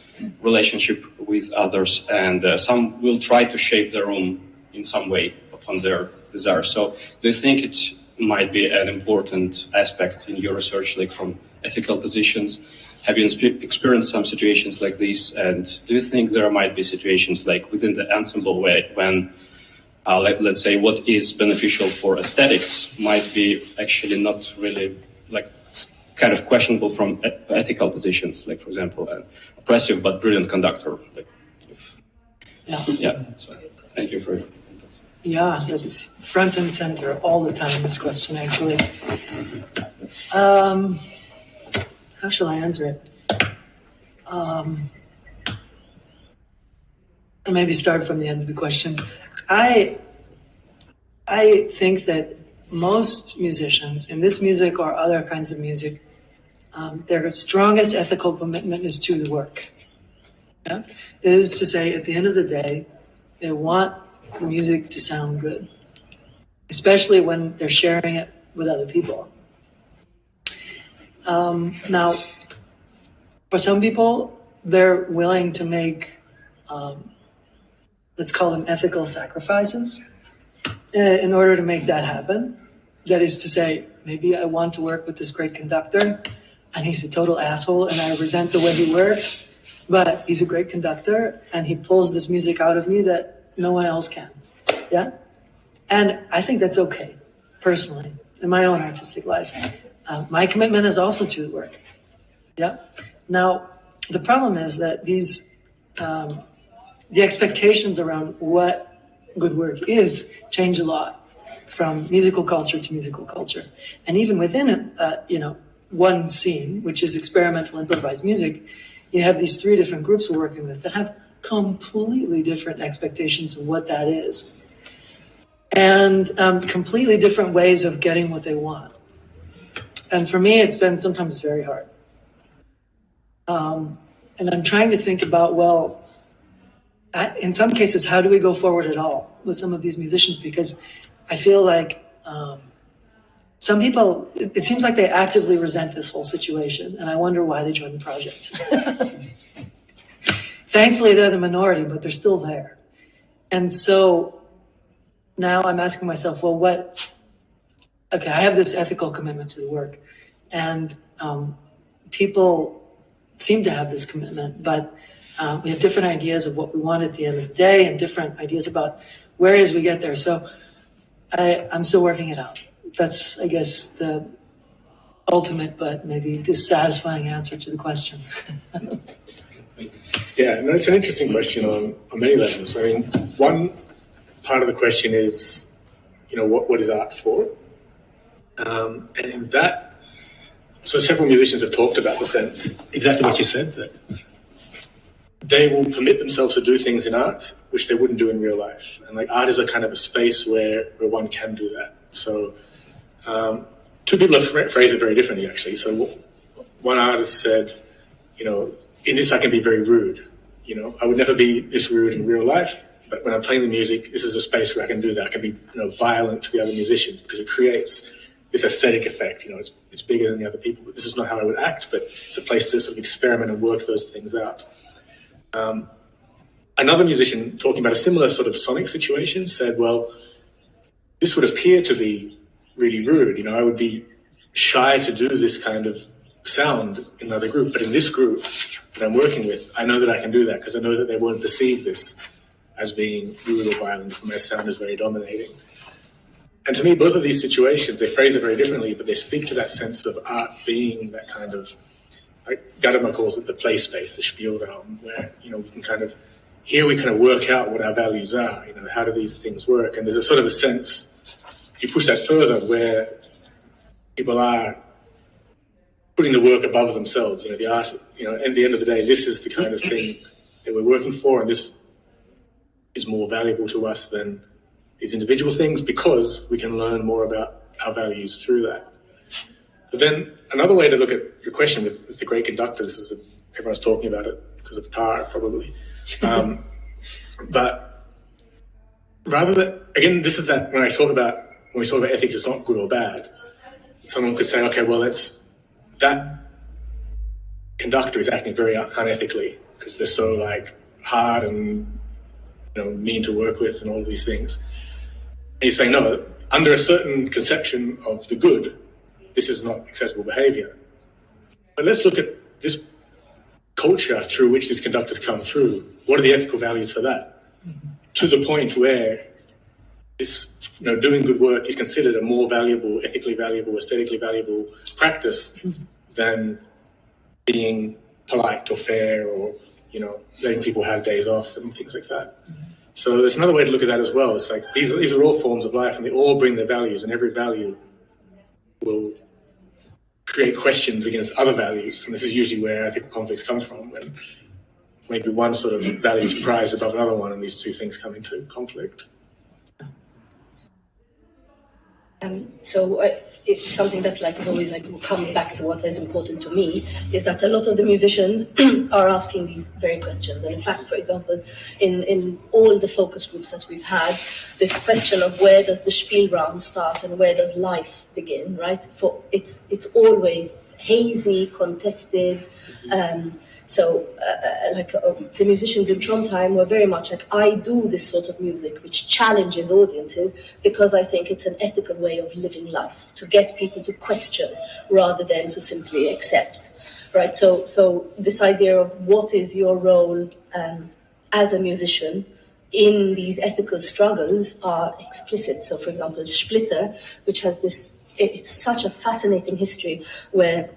relationship with others, and some will try to shape the room in some way upon their desire. So do you think it might be an important aspect in your research, like from ethical positions? Have you experienced some situations like this? And do you think there might be situations like within the ensemble way when, let's say, what is beneficial for aesthetics might be actually not really like kind of questionable from ethical positions, like for example, an oppressive but brilliant conductor. Like, yeah. So thank you for your input. Yeah, that's front and center all the time, this question, actually. How shall I answer it? I'll maybe start from the end of the question. I think that most musicians in this music or other kinds of music their strongest ethical commitment is to the work. Yeah? Is to say, at the end of the day, they want the music to sound good, especially when they're sharing it with other people. Now, for some people, they're willing to make, let's call them ethical sacrifices in order to make that happen. That is to say, maybe I want to work with this great conductor and he's a total asshole and I resent the way he works, but he's a great conductor and he pulls this music out of me that no one else can. Yeah? And I think that's okay, personally, in my own artistic life. My commitment is also to the work. Yeah? Now, the problem is that these, the expectations around what good work is change a lot from musical culture to musical culture. And even within, one scene, which is experimental improvised music, you have these three different groups we're working with that have completely different expectations of what that is. And completely different ways of getting what they want. And for me, it's been sometimes very hard. And I'm trying to think about, well, in some cases, how do we go forward at all with some of these musicians? Because I feel like some people, it seems like they actively resent this whole situation, and I wonder why they joined the project. Thankfully, they're the minority, but they're still there. And so now I'm asking myself, well, okay, I have this ethical commitment to the work, and people seem to have this commitment, but we have different ideas of what we want at the end of the day and different ideas about where it is we get there. So I'm still working it out. That's, I guess, the ultimate but maybe dissatisfying answer to the question. Yeah, no, it's an interesting question on many levels. I mean, one part of the question is, what is art for? And in that, so several musicians have talked about the sense, exactly what you said, that they will permit themselves to do things in art which they wouldn't do in real life. And art is a kind of a space where one can do that. So two people have phrased it very differently, actually. So one artist said, in this I can be very rude. I would never be this rude in real life, but when I'm playing the music, this is a space where I can do that. I can be violent to the other musicians because it creates this aesthetic effect. It's bigger than the other people, but this is not how I would act, but it's a place to sort of experiment and work those things out. Another musician talking about a similar sort of sonic situation said, well, this would appear to be really rude. I would be shy to do this kind of sound in another group, but in this group that I'm working with, I know that I can do that because I know that they won't perceive this as being rude or violent if my sound is very dominating. And to me, both of these situations, they phrase it very differently, but they speak to that sense of art being that kind of, Gatt calls it the play space, the Spielraum, where, we can kind of, here we kind of work out what our values are, how do these things work? And there's a sort of a sense, if you push that further, where people are putting the work above themselves, the art, at the end of the day, this is the kind of thing that we're working for, and this is more valuable to us than these individual things because we can learn more about our values through that. But then another way to look at your question with the great conductor, this is everyone's talking about it because of Tar, probably. But rather than, again, this is that when we talk about ethics, it's not good or bad. Someone could say, okay, well, that conductor is acting very unethically because they're so hard and mean to work with and all of these things. And he's saying, no, under a certain conception of the good, this is not acceptable behavior. But let's look at this culture through which these conductors come through. What are the ethical values for that? To the point where this, doing good work is considered a more valuable, ethically valuable, aesthetically valuable practice than being polite or fair or, letting people have days off and things like that. So there's another way to look at that as well. It's like these are all forms of life and they all bring their values, and every value will create questions against other values. And this is usually where ethical conflicts come from, when maybe one sort of value is prized above another one and these two things come into conflict. So it's something that is always comes back to what is important to me is that a lot of the musicians are asking these very questions. And in fact, for example, in all the focus groups that we've had, this question of where does the Spielraum start and where does life begin, right? It's always hazy, contested. The musicians in Trondheim were very much I do this sort of music which challenges audiences because I think it's an ethical way of living life, to get people to question rather than to simply accept, right? So this idea of what is your role as a musician in these ethical struggles are explicit. So, for example, Splitter, which has it's such a fascinating history where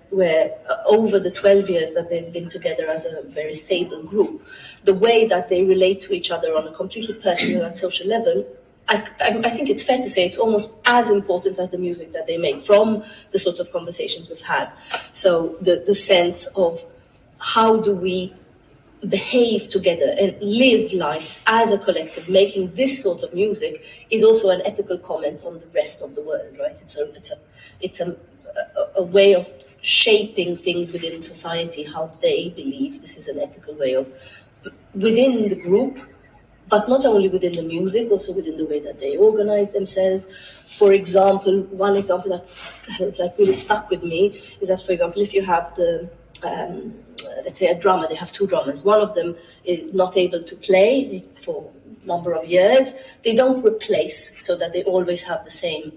over the 12 years that they've been together as a very stable group, the way that they relate to each other on a completely personal and social level, I think it's fair to say it's almost as important as the music that they make from the sorts of conversations we've had. So the sense of how do we behave together and live life as a collective, making this sort of music is also an ethical comment on the rest of the world, right? It's a way of shaping things within society, how they believe this is an ethical way of within the group, but not only within the music, also within the way that they organize themselves. For example, one example that has really stuck with me is that, for example, if you have let's say a drummer, they have two drummers. One of them is not able to play for a number of years. They don't replace so that they always have the same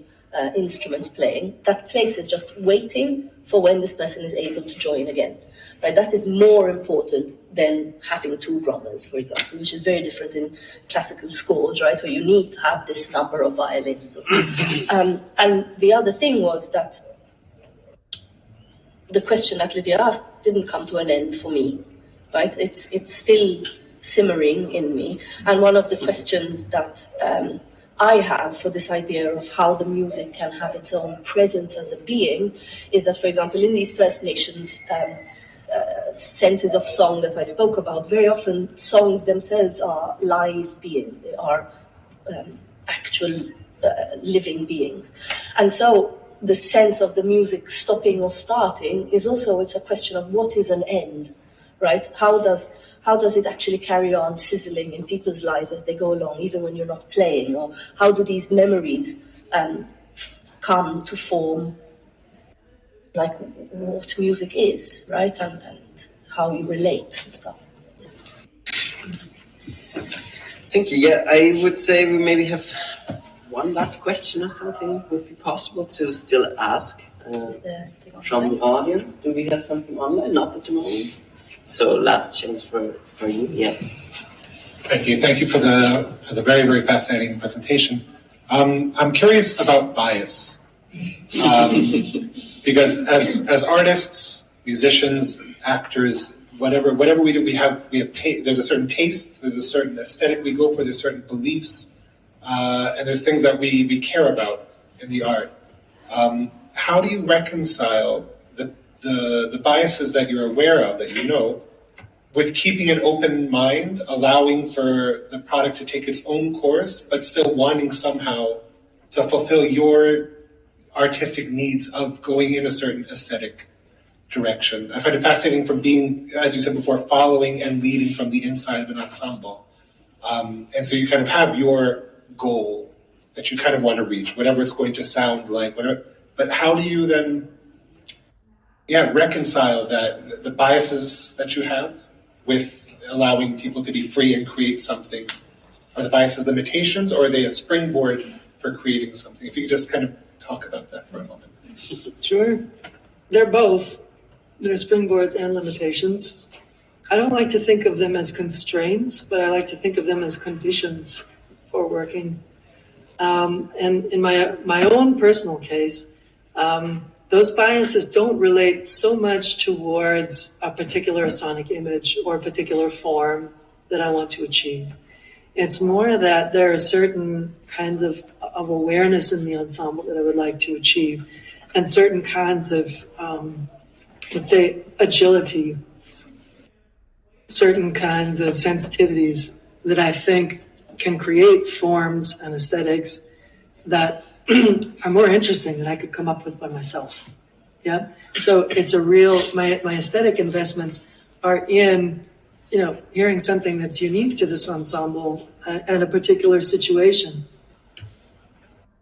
instruments playing. That place is just waiting for when this person is able to join again. Right? That is more important than having two drummers, for example, which is very different in classical scores, right? Where you need to have this number of violins. And the other thing was that the question that Lydia asked didn't come to an end for me, right? It's still simmering in me. And one of the questions that I have for this idea of how the music can have its own presence as a being is that, for example, in these First Nations senses of song that I spoke about, very often songs themselves are live beings. They are actual living beings. And so the sense of the music stopping or starting is also, it's a question of what is an end, right? How does it actually carry on sizzling in people's lives as they go along, even when you're not playing? Or how do these memories come to form what music is, right? And how you relate and stuff. Thank you. Yeah, I would say we maybe have one last question or something would be possible to still ask from the audience. Do we have something online? Not at the moment. So last chance for you. Yes. Thank you. Thank you for the very, very fascinating presentation. I'm curious about bias. Because as artists, musicians, actors, whatever we do, we have there's a certain taste, there's a certain aesthetic we go for, there's certain beliefs, and there's things that we care about in the art. How do you reconcile the biases that you're aware of, that you know, with keeping an open mind, allowing for the product to take its own course, but still wanting somehow to fulfill your artistic needs of going in a certain aesthetic direction? I find it fascinating from being, as you said before, following and leading from the inside of an ensemble. And so you kind of have your goal that you kind of want to reach, whatever it's going to sound like, whatever. But how do you then reconcile that, the biases that you have, with allowing people to be free and create something? Are the biases limitations, or are they a springboard for creating something? If you could just kind of talk about that for a moment. Sure. They're both. They're springboards and limitations. I don't like to think of them as constraints, but I like to think of them as conditions for working. And in my own personal case, those biases don't relate so much towards a particular sonic image or a particular form that I want to achieve. It's more that there are certain kinds of awareness in the ensemble that I would like to achieve, and certain kinds of, let's say, agility, certain kinds of sensitivities that I think can create forms and aesthetics that are more interesting than I could come up with by myself. Yeah. So it's a real, my aesthetic investments are in, hearing something that's unique to this ensemble and a particular situation,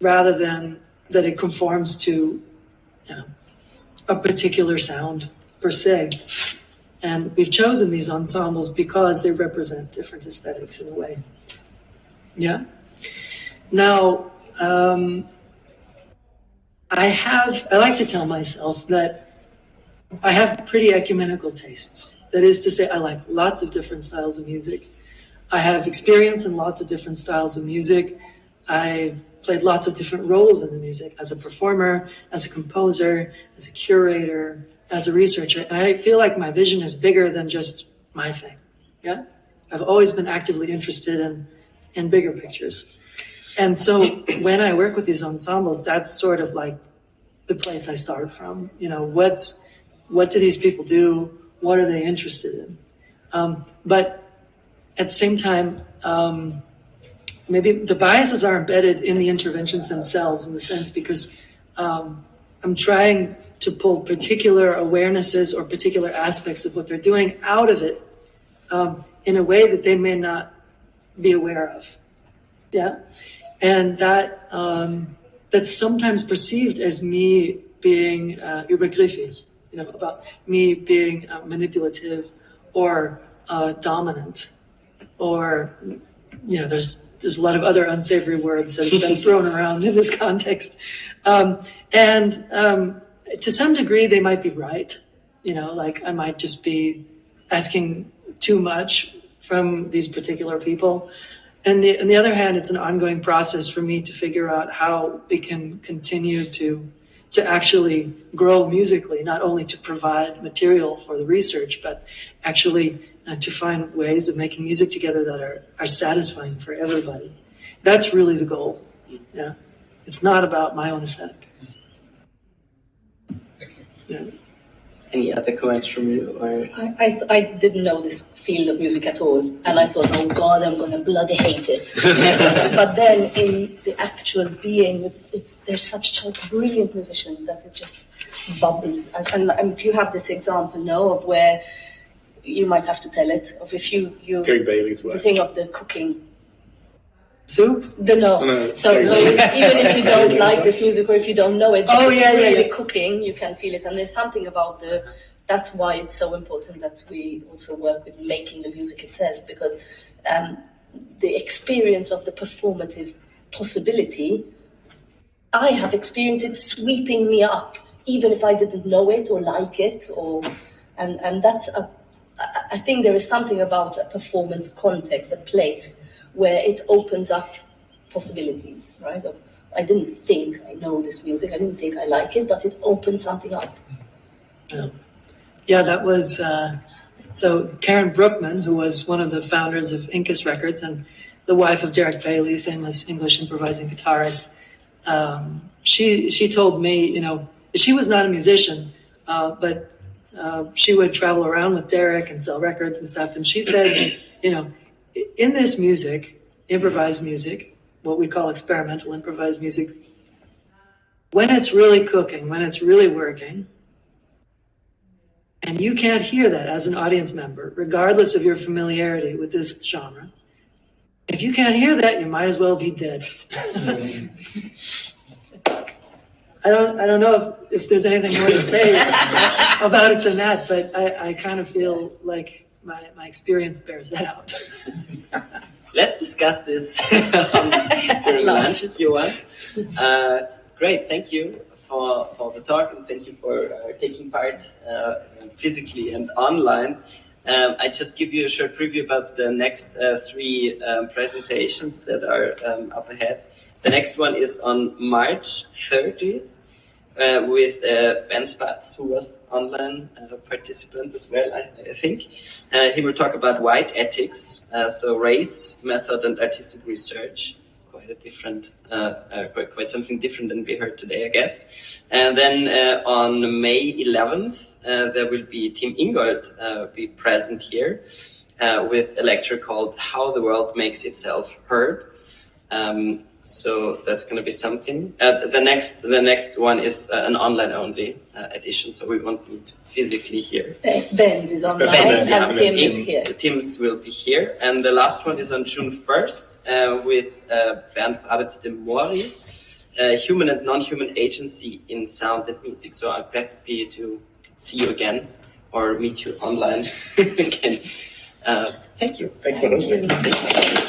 rather than that it conforms to, a particular sound per se. And we've chosen these ensembles because they represent different aesthetics in a way. Yeah. Now, I like to tell myself that I have pretty ecumenical tastes. That is to say, I like lots of different styles of music. I have experience in lots of different styles of music. I played lots of different roles in the music, as a performer, as a composer, as a curator, as a researcher. And I feel like my vision is bigger than just my thing. Yeah. I've always been actively interested in bigger pictures. And so when I work with these ensembles, that's sort of like the place I start from. What do these people do? What are they interested in? But at the same time, maybe the biases are embedded in the interventions themselves, in the sense because I'm trying to pull particular awarenesses or particular aspects of what they're doing out of it in a way that they may not be aware of. Yeah. And that's sometimes perceived as me being übergriffig, about me being manipulative or dominant, or there's a lot of other unsavory words that have been thrown around in this context, and to some degree they might be right. Like I might just be asking too much from these particular people. And on the other hand, it's an ongoing process for me to figure out how we can continue to actually grow musically, not only to provide material for the research, but actually to find ways of making music together that are satisfying for everybody. That's really the goal. Yeah, it's not about my own aesthetic. Thank you. Yeah. Any other comments from you? Or? I didn't know this field of music at all, and I thought, oh God, I'm going to bloody hate it. But then in the actual being, there's such brilliant musicians that it just bubbles. And you have this example now of where you might have to tell it, of if you Gary Bailey's the work. thing of the cooking. Soup? No. So even if you don't like this music or if you don't know it, really cooking, you can feel it. And there's something about that's why it's so important that we also work with making the music itself, because the experience of the performative possibility, I have experienced it sweeping me up, even if I didn't know it or like it, and that's I think there is something about a performance context, a place, where it opens up possibilities, right? I didn't think I know this music, I didn't think I like it, but it opened something up. Yeah, that was, so Karen Brookman, who was one of the founders of Incus Records and the wife of Derek Bailey, famous English improvising guitarist, she told me, she was not a musician, but she would travel around with Derek and sell records and stuff. And she said, in this music, improvised music, what we call experimental improvised music, when it's really cooking, when it's really working, and you can't hear that as an audience member, regardless of your familiarity with this genre, if you can't hear that, you might as well be dead. I don't know if there's anything more to say about it than that, but I kind of feel like my experience bears that out. Let's discuss this during lunch if you want. Great, thank you for the talk, and thank you for taking part physically and online. I just give you a short preview about the next three presentations that are up ahead. The next one is on March 30th with Ben Spatz, who was online participant as well, I think. He will talk about white ethics, so race, method, and artistic research. Quite a different, quite something different than we heard today, I guess. And then on May 11th, there will be Tim Ingold be present here with a lecture called How the World Makes Itself Heard. So that's going to be something. The next one is an online only edition, so we won't meet physically here. Ben's is online and Tim is here. Tim's will be here, and the last one is on June 1st with Bernd Brabetz de Mori, Human and Non-Human Agency in Sound and Music. So I'm happy to see you again or meet you online again. Thank you. Thanks for hosting. Thank you.